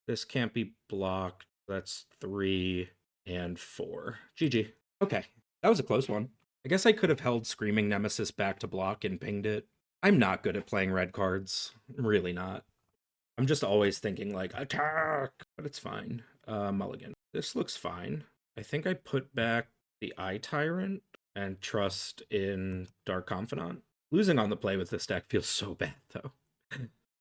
This can't be blocked. That's 3 and 4. GG. Okay. That was a close one. I guess I could have held Screaming Nemesis back to block and pinged it. I'm not good at playing red cards. I'm really not. I'm just always thinking like, attack! But it's fine. Mulligan. This looks fine. I think I put back the Eye Tyrant and trust in Dark Confidant. Losing on the play with this deck feels so bad, though.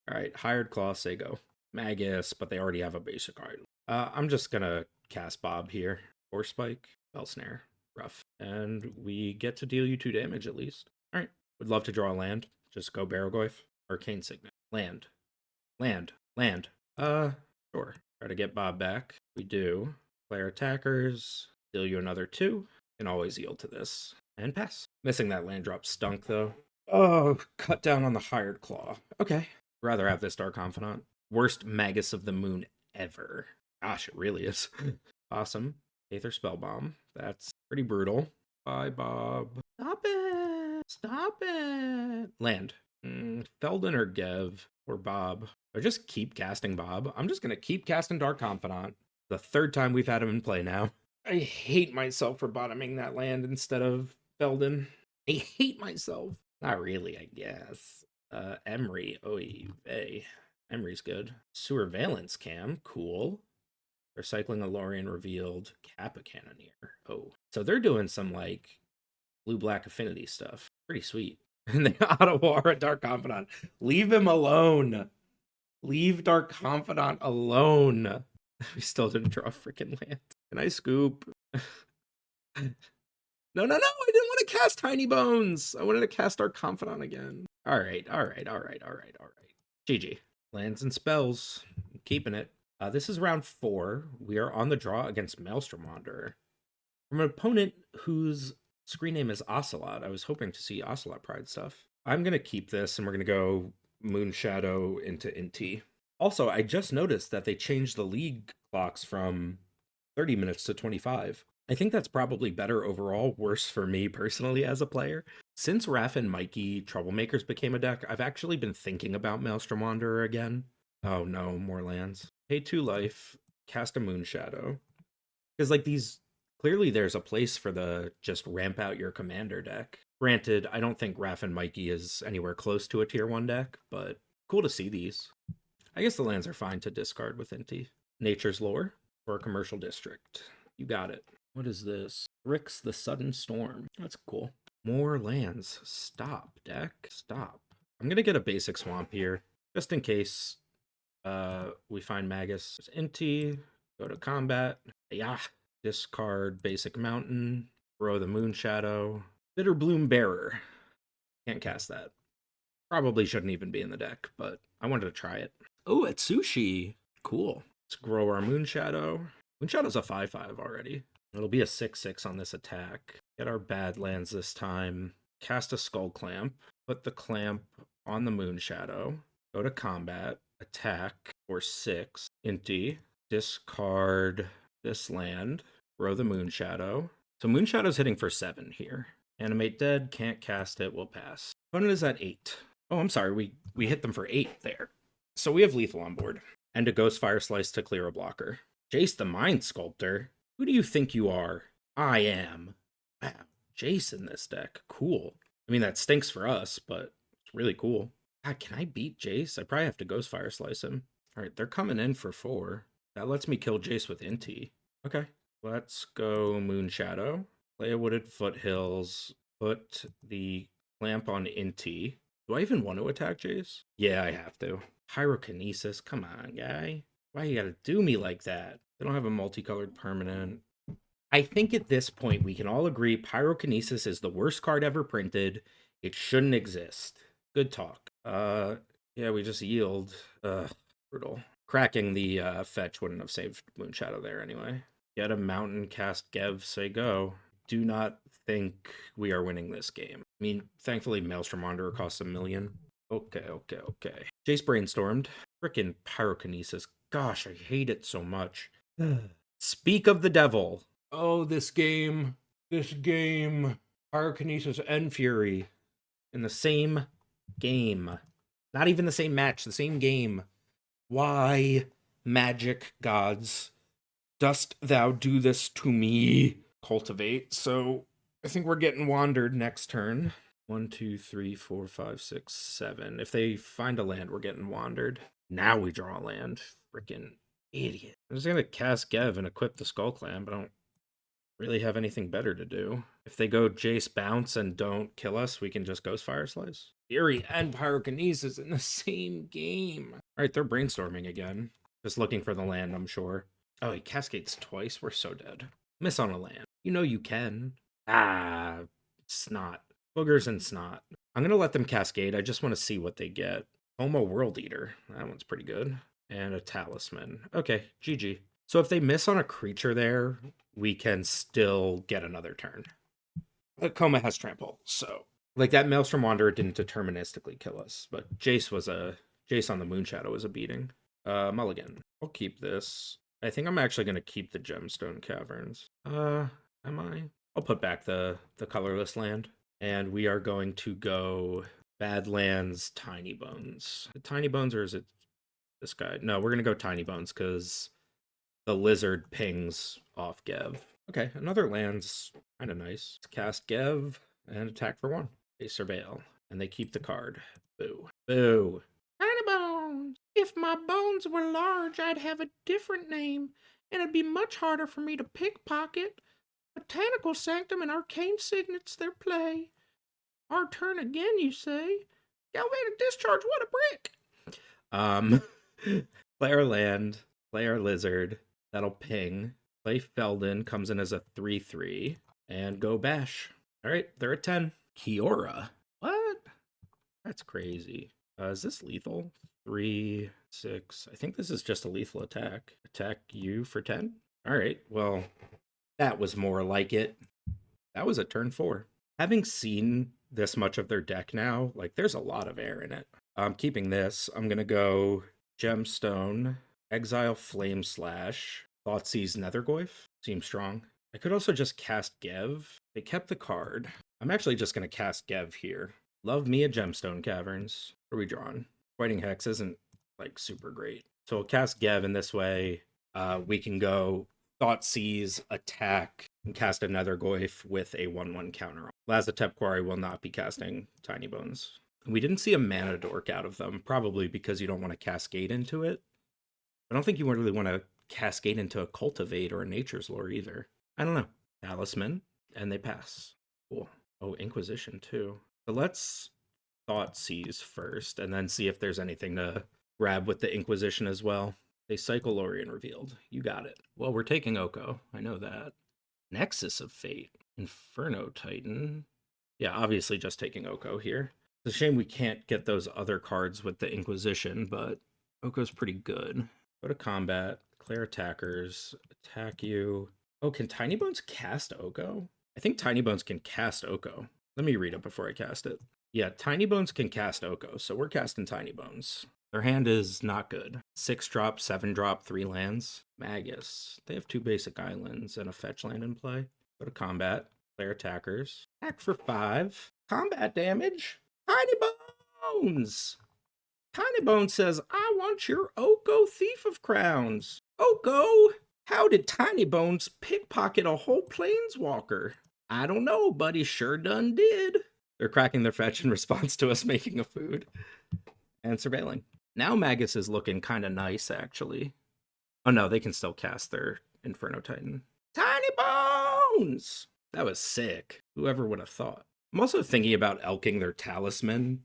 Alright, Hired Claw, say go. Magus, but they already have a basic item. I'm just gonna cast Bob here. Force Spike, Bell Snare, rough. And we get to deal you 2 damage at least. Alright, would love to draw a land. Just go Barogoyf. Arcane Signet. Land. Land. Land. Sure. Try to get Bob back. We do. Player attackers. Deal you another 2. Can always yield to this. And pass. Missing that land drop stunk, though. Oh, cut down on the Hired Claw. Okay. Rather have this Dark Confidant. Worst Magus of the Moon ever. Gosh, it really is. Awesome. Aether Spellbomb. That's pretty brutal. Bye, Bob. Stop it! Stop it! Land. Feldon or Gev or Bob. Or just keep casting Bob. I'm just going to keep casting Dark Confidant. The 3rd time we've had him in play now. I hate myself for bottoming that land instead of Feldon. I hate myself. Not really, I guess. Emery. Oy vey. Emery's good. Sewer Valence Cam. Cool. They're cycling a Lorien revealed. Kappa Cannoneer. Oh. So they're doing some, like, blue-black affinity stuff. Pretty sweet. And they auto-war a Dark Confidant. Leave him alone. Leave Dark Confidant alone. We still didn't draw a freaking land. Can I scoop? No, I didn't want to cast Tiny Bones. I wanted to cast Dark Confidant again. All right. GG. Lands and spells. I'm keeping it. This is round 4. We are on the draw against Maelstrom Wanderer. From an opponent whose screen name is Ocelot. I was hoping to see Ocelot Pride stuff. I'm going to keep this, and we're going to go Moonshadow into Inti. Also, I just noticed that they changed the league clocks from 30 minutes to 25. I think that's probably better overall, worse for me personally as a player. Since Raph and Mikey Troublemakers became a deck, I've actually been thinking about Maelstrom Wanderer again. Oh no, more lands. Pay 2 life, cast a Moonshadow. Because like these, clearly there's a place for the just ramp out your commander deck. Granted, I don't think Raph and Mikey is anywhere close to a tier 1 deck, but cool to see these. I guess the lands are fine to discard with Inti. Nature's Lore for a commercial district. You got it. What is this? Rick's the Sudden Storm. That's cool. More lands. Stop, deck. Stop. I'm gonna get a basic swamp here, just in case we find Magus. Inti, go to combat. Yeah. Discard basic mountain. Throw the Moonshadow. Bitterbloom Bearer. Can't cast that. Probably shouldn't even be in the deck, but I wanted to try it. Oh, it's Sushi. Cool. Let's grow our Moonshadow. Moonshadow's a 5/5 already. It'll be a 6/6 on this attack. Get our Badlands this time. Cast a Skull Clamp. Put the clamp on the Moonshadow. Go to combat. Attack for 6. Inti. Discard this land. Grow the Moonshadow. So Moonshadow's hitting for 7 here. Animate Dead. Can't cast it. We'll pass. Opponent is at 8. Oh, I'm sorry. We hit them for 8 there. So we have lethal on board. And a Ghost Fire Slice to clear a blocker. Jace the Mind Sculptor? Who do you think you are? I am. Wow, Jace in this deck. Cool. I mean, that stinks for us, but it's really cool. God, can I beat Jace? I probably have to Ghost Fire Slice him. All right, they're coming in for 4. That lets me kill Jace with Inti. Okay, let's go Moonshadow. Play a Wooded Foothills. Put the clamp on Inti. Do I even want to attack Jace? Yeah, I have to. Pyrokinesis, come on, guy. Why you gotta do me like that? They don't have a multicolored permanent. I think at this point we can all agree Pyrokinesis is the worst card ever printed. It shouldn't exist. Good talk. Yeah, we just yield. Brutal. Cracking the fetch wouldn't have saved Moonshadow there anyway. Get a mountain, cast Gev, say go. Do not think we are winning this game. I mean, thankfully Maelstrom Wanderer costs $1 million. Okay. Jace brainstormed. Frickin' Pyrokinesis. Gosh, I hate it so much. Speak of the devil. Oh, this game. Pyrokinesis and Fury. In the same game. Not even the same match, the same game. Why, magic gods, dost thou do this to me? Cultivate. So I think we're getting wandered next turn. 1, 2, 3, 4, 5, 6, 7. If they find a land, we're getting wandered. Now we draw a land. Freaking idiot. I'm just gonna cast Gev and equip the Skull Clamp. I don't really have anything better to do. If they go Jace Bounce and don't kill us, we can just Ghost Fire Slice. Fury and Pyrokinesis in the same game. All right, they're brainstorming again. Just looking for the land, I'm sure. Oh, he cascades twice. We're so dead. Miss on a land. You know you can. Ah, snot. Boogers and snot. I'm going to let them cascade. I just want to see what they get. Homo World Eater. That one's pretty good. And a Talisman. Okay, GG. So if they miss on a creature there, we can still get another turn. Coma has trample, so... Like, that Maelstrom Wanderer didn't deterministically kill us, but Jace on the Moonshadow was a beating. Mulligan. I'll keep this. I think I'm actually going to keep the Gemstone Caverns. Am I? I'll put back the colorless land. And we are going to go Badlands, Tiny Bones. Tiny Bones, or is it this guy? No, we're going to go Tiny Bones, because the lizard pings off Gev. Okay, another land's kind of nice. Let's cast Gev and attack for 1. They surveil, and they keep the card. Boo. Boo. Tiny Bones. If my bones were large, I'd have a different name, and it'd be much harder for me to pickpocket. Botanical Sanctum and Arcane Signet's their play. Our turn again, you say? Galvanic Discharge, what a brick! Play our land, play our lizard, that'll ping. Play Feldon, comes in as a 3/3, and go bash. Alright, they're at 10. Kiora? What? That's crazy. Is this lethal? 3, 6. I think this is just a lethal attack. Attack you for 10? Alright, well, that was more like it. That was a turn 4. Having seen this much of their deck now, like, there's a lot of air in it. I'm keeping this. I'm gonna go Gemstone, Exile Flame Slash, Thoughtseize Nethergoyf. Seems strong. I could also just cast Gev. They kept the card. I'm actually just gonna cast Gev here. Love me a Gemstone Caverns. What are we drawing? Fighting Hex isn't, like, super great. So we'll cast Gev in this way. We can go Thoughtseize, attack, and cast a Nethergoyf with a 1/1 counter. Lazotep Quarry will not be casting Tiny Bones. We didn't see a mana dork out of them, probably because you don't want to cascade into it. I don't think you really want to cascade into a Cultivate or a Nature's Lore either. I don't know. Talisman, and they pass. Cool. Oh, Inquisition too. So let's Thoughtseize first, and then see if there's anything to grab with the Inquisition as well. They cycle Lorien revealed. You got it. Well, we're taking Oko. I know that. Nexus of Fate. Inferno Titan. Yeah, obviously just taking Oko here. It's a shame we can't get those other cards with the Inquisition, but Oko's pretty good. Go to combat, declare attackers, attack you. Oh, can Tiny Bones cast Oko? I think Tiny Bones can cast Oko. Let me read it before I cast it. Yeah, Tiny Bones can cast Oko, so we're casting Tiny Bones. Their hand is not good. 6 drop, 7 drop, 3 lands. Magus. They have 2 basic islands and a fetch land in play. Go to combat, declare attackers. Attack for 5. Combat damage. Tiny Bones! Tiny Bones says, I want your Oko Thief of Crowns. Oko! How did Tiny Bones pickpocket a whole planeswalker? I don't know, but he sure done did. They're cracking their fetch in response to us making a food and surveilling. Now Magus is looking kind of nice, actually. Oh no, they can still cast their Inferno Titan. Tiny Bones! That was sick. Whoever would have thought. I'm also thinking about elking their Talisman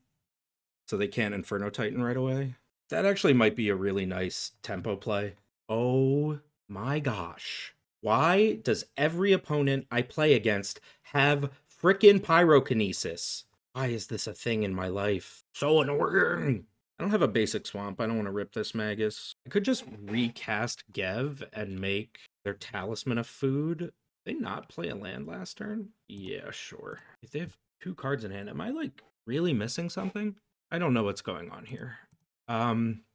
so they can't Inferno Titan right away. That actually might be a really nice tempo play. Oh my gosh. Why does every opponent I play against have frickin' pyrokinesis? Why is this a thing in my life? So annoying. I don't have a basic swamp. I don't want to rip this Magus. I could just recast Gev and make their Talisman a food. Did they not play a land last turn? Yeah, sure. If they have 2 cards in hand, am I like really missing something? I don't know what's going on here.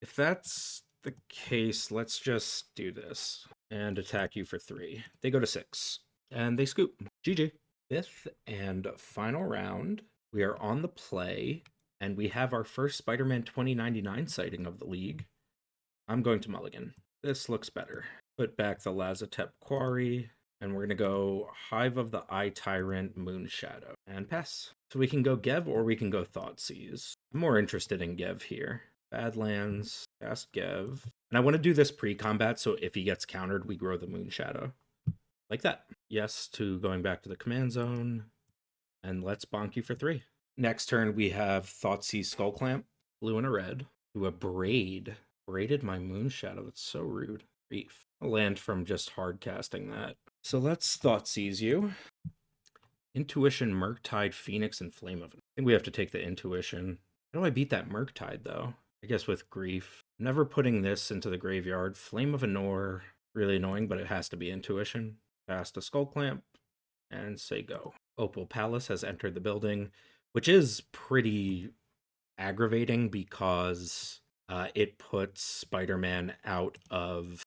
If that's the case, let's just do this and attack you for 3. They go to 6 and they scoop. GG. 5th and final round. We are on the play and we have our first Spider-Man 2099 sighting of the league. I'm going to mulligan. This looks better. Put back the Lazatep Quarry, and we're going to go Hive of the Eye Tyrant, Moonshadow, and pass. So we can go Gev or we can go Thoughtseize. I'm more interested in Gev here. Badlands, cast Gev. And I want to do this pre-combat, so if he gets countered, we grow the Moonshadow. Like that. Yes to going back to the command zone. And let's bonk you for 3. Next turn, we have Thoughtseize Skull Clamp, blue and a red, to a Braid. Braided my Moonshadow. That's so rude. Grief. A land from just hard casting that. So let's Thoughtseize you. Intuition, Murktide, Phoenix, and Flame of... I think we have to take the Intuition. How do I beat that Murktide, though? I guess with Grief. Never putting this into the graveyard. Flame of Anor. Really annoying, but it has to be Intuition. Cast a Skull Clamp. And say go. Opal Palace has entered the building, which is pretty aggravating because it puts Spider-Man out of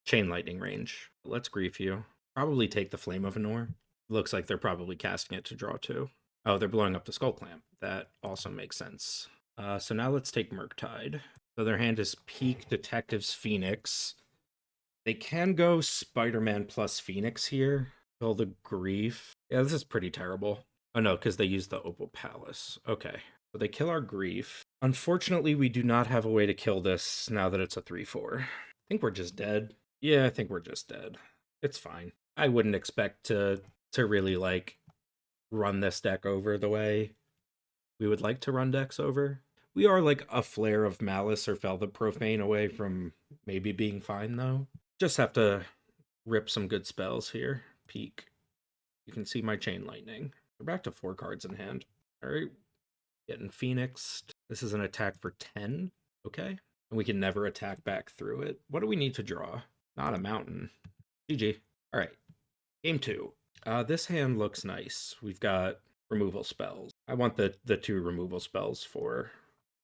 Chain Lightning range. Let's Grief you. Probably take the Flame of Anor. Looks like they're probably casting it to draw 2. Oh, they're blowing up the Skull Clamp. That also makes sense. So now let's take Murktide. So their hand is Peak, Detectives, Phoenix. They can go Spider-Man plus Phoenix here. Kill the Grief. Yeah, this is pretty terrible. Oh no, because they used the Opal Palace. Okay. So they kill our Grief. Unfortunately, we do not have a way to kill this now that it's a 3/4. I think we're just dead. Yeah, I think we're just dead. It's fine. I wouldn't expect to really, like, run this deck over the way we would like to run decks over. We are, like, a flare of Malice or Fel the Profane away from maybe being fine, though. Just have to rip some good spells here. Peak. You can see my Chain Lightning. We're back to 4 cards in hand. All right. Getting Phoenixed. This is an attack for 10. Okay. And we can never attack back through it. What do we need to draw? Not a mountain. GG. All right. Game 2. This hand looks nice. We've got removal spells. I want the 2 removal spells for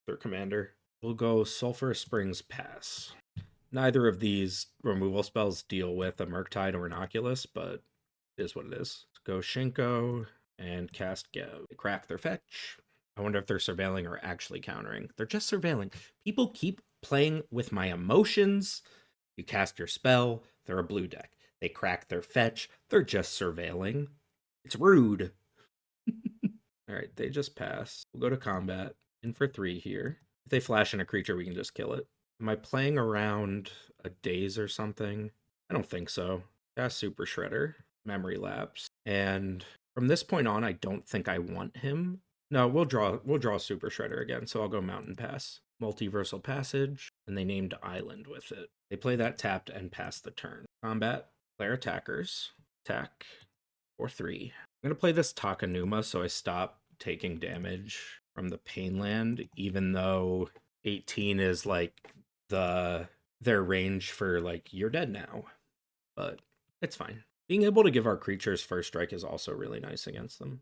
their commander. We'll go Sulphurous Springs Pass. Neither of these removal spells deal with a Murktide or an Oculus, but it is what it is. Let's go Shinko and cast Gev. They crack their fetch. I wonder if they're surveilling or actually countering. They're just surveilling. People keep playing with my emotions. You cast your spell, they're a blue deck. They crack their fetch, they're just surveilling. It's rude. All right, they just pass. We'll go to combat. In for 3 here. If they flash in a creature, we can just kill it. Am I playing around a Daze or something? I don't think so. Cast Super Shredder. Memory Lapse. And From this point on, I don't think I want him. No, we'll draw Super Shredder again, so I'll go Mountain Pass. Multiversal Passage, and they named Island with it. They play that tapped and pass the turn. Combat, player attackers, attack, or 3. I'm going to play this Takanuma so I stop taking damage from the Pain Land, even though 18 is like their range for like, you're dead now. But it's fine. Being able to give our creatures first strike is also really nice against them.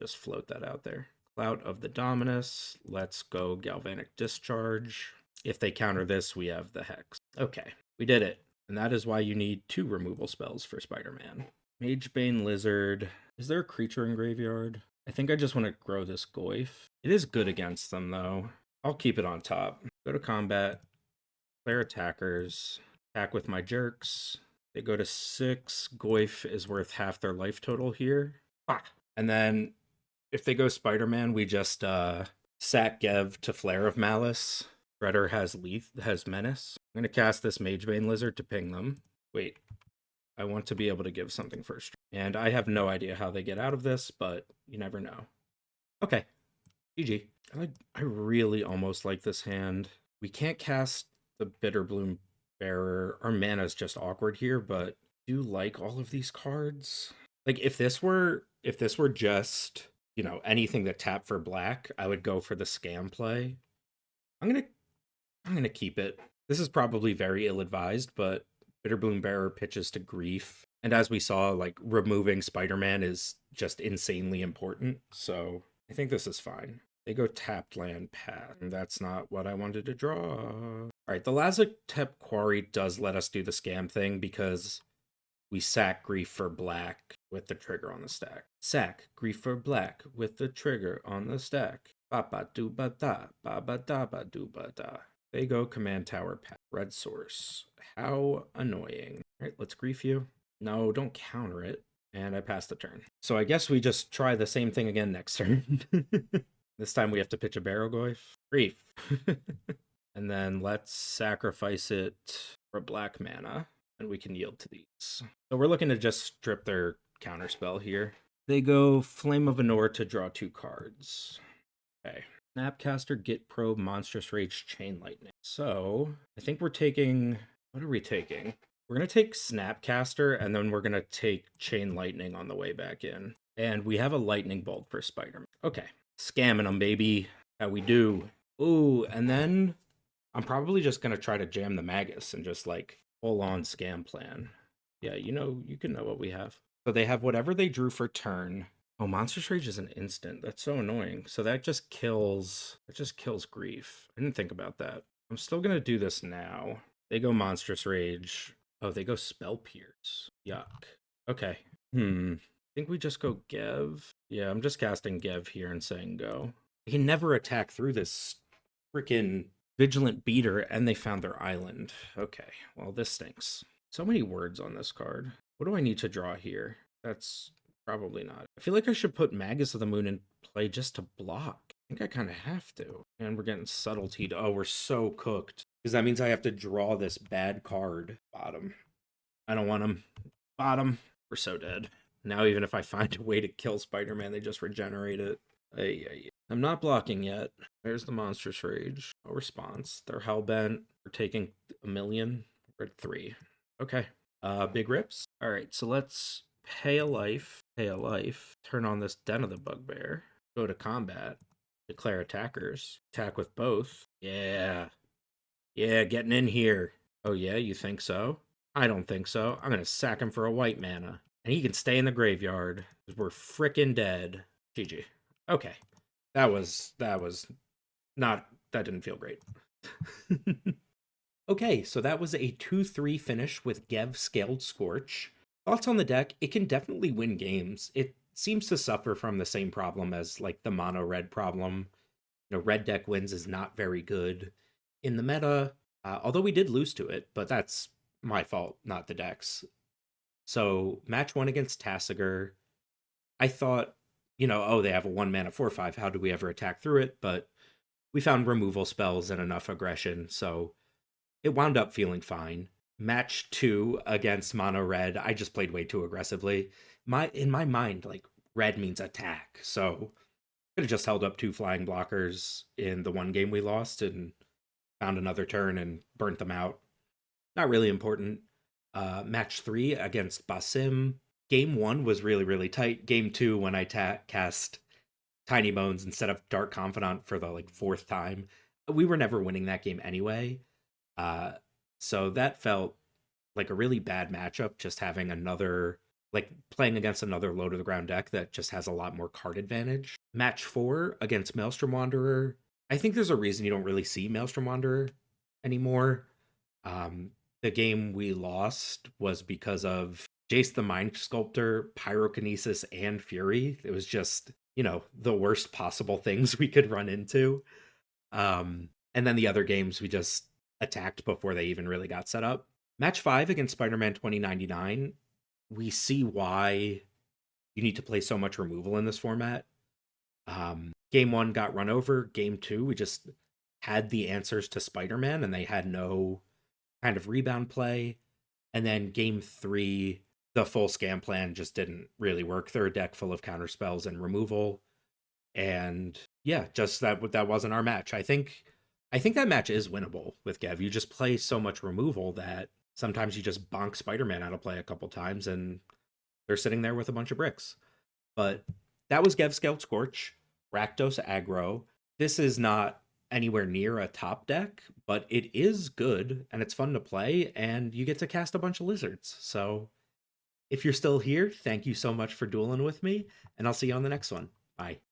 Just float that out there. Clout of the Dominus. Let's go Galvanic Discharge. If they counter this, we have the Hex. Okay, we did it. And that is why you need 2 removal spells for Spider-Man. Magebane Lizard. Is there a creature in graveyard? I think I just want to grow this Goyf. It is good against them, though. I'll keep it on top. Go to combat. Player attackers. Attack with my jerks. They go to 6. Goyf is worth half their life total here. And then if they go Spider-Man, we just sack Gev to Flare of Malice. Shredder has Menace. I'm going to cast this Magebane Lizard to ping them. Wait, I want to be able to give something first. And I have no idea how they get out of this, but you never know. Okay, GG. I really almost like this hand. We can't cast the Bitterbloom Bearer. Our mana is just awkward here, but I do like all of these cards. Like if this were just, you know, anything that tapped for black, I would go for the scam play. I'm gonna keep it. This is probably very ill-advised, but Bitterbloom Bearer pitches to Grief. And as we saw, like removing Spider-Man is just insanely important. So I think this is fine. They go tapped land path. And that's not what I wanted to draw. All right, the Lazotep Quarry does let us do the scam thing because we sack Grief for black with the trigger on the stack. Sack Grief for black with the trigger on the stack. Ba-ba do-ba da, ba-ba-da-ba do-ba-da. They go command tower path. Red source. How annoying. All right, let's Grief you. No, don't counter it. And I pass the turn. So I guess we just try the same thing again next turn. This time we have to pitch a Barrogoyf. Grief. And then let's sacrifice it for black mana. And we can yield to these. So we're looking to just strip their counterspell here. They go Flame of Anor to draw 2 cards. Okay. Snapcaster, Git Probe, Monstrous Rage, Chain Lightning. So I think we're taking... What are we taking? We're going to take Snapcaster, and then we're going to take Chain Lightning on the way back in. And we have a Lightning Bolt for Spider-Man. Okay. Scamming them, baby. How we do. Ooh, and then I'm probably just going to try to jam the Magus and just, like, full-on scam plan. Yeah, you can know what we have. So they have whatever they drew for turn. Oh, Monstrous Rage is an instant. That's so annoying. So that just kills Grief. I didn't think about that. I'm still going to do this now. They go Monstrous Rage. Oh, they go Spell Pierce. Yuck. Okay. I think we just go Gev. Yeah, I'm just casting Gev here and saying go. They can never attack through this freaking Vigilant Beater, and they found their island. Okay, well, this stinks. So many words on this card. What do I need to draw here? That's probably not. I feel like I should put Magus of the Moon in play just to block. I think I kind of have to. And we're getting subtlety. Oh, we're so cooked. Because that means I have to draw this bad card. Bottom. I don't want him. Bottom. We're so dead. Now even if I find a way to kill Spider-Man, they just regenerate it. I'm not blocking yet. There's the Monstrous Rage. No response. They're hellbent. We're taking 1,000,000. We're at 3. Okay. Big rips. All right, so let's pay a life. Turn on this Den of the Bugbear. Go to combat. Declare attackers. Attack with both. Yeah, getting in here. Oh yeah, you think so? I don't think so. I'm gonna sack him for a white mana. And he can stay in the graveyard. Because we're frickin' dead. GG. Okay. That didn't feel great. Okay, so that was a 2-3 finish with Gev Scaled Scorch. Thoughts on the deck? It can definitely win games. It seems to suffer from the same problem as like the mono red problem. You know, red deck wins is not very good in the meta, although we did lose to it, but that's my fault, not the deck's. So match 1 against Tasigur, I thought, you know, oh, they have a 1 mana 4/5. How do we ever attack through it? But we found removal spells and enough aggression, so it wound up feeling fine. Match 2 against mono red, I just played way too aggressively. In my mind, like red means attack. So could have just held up 2 flying blockers in the one game we lost and found another turn and burnt them out. Not really important. Match 3 against Basim. Game 1 was really, really tight. Game 2, when I cast Tiny Bones instead of Dark Confidant for the 4th time, we were never winning that game anyway. So that felt like a really bad matchup, just having another, playing against another low to the ground deck that just has a lot more card advantage. Match 4 against Maelstrom Wanderer. I think there's a reason you don't really see Maelstrom Wanderer anymore. The game we lost was because of Jace the Mind Sculptor, Pyrokinesis, and Fury. It was just, the worst possible things we could run into. And then the other games we just attacked before they even really got set up. Match 5 against Spider-Man 2099, we see why you need to play so much removal in this format. Game 1 got run over. Game 2, we just had the answers to Spider-Man, and they had no kind of rebound play. And then Game 3, the full scam plan just didn't really work. They're a deck full of counterspells and removal. And yeah, just that wasn't our match. I think that match is winnable with Gev. You just play so much removal that sometimes you just bonk Spider-Man out of play a couple times and they're sitting there with a bunch of bricks. But that was Gev Scout Scorch, Rakdos Aggro. This is not anywhere near a top deck, but it is good and it's fun to play, and you get to cast a bunch of lizards. So if you're still here, thank you so much for dueling with me, and I'll see you on the next one. Bye.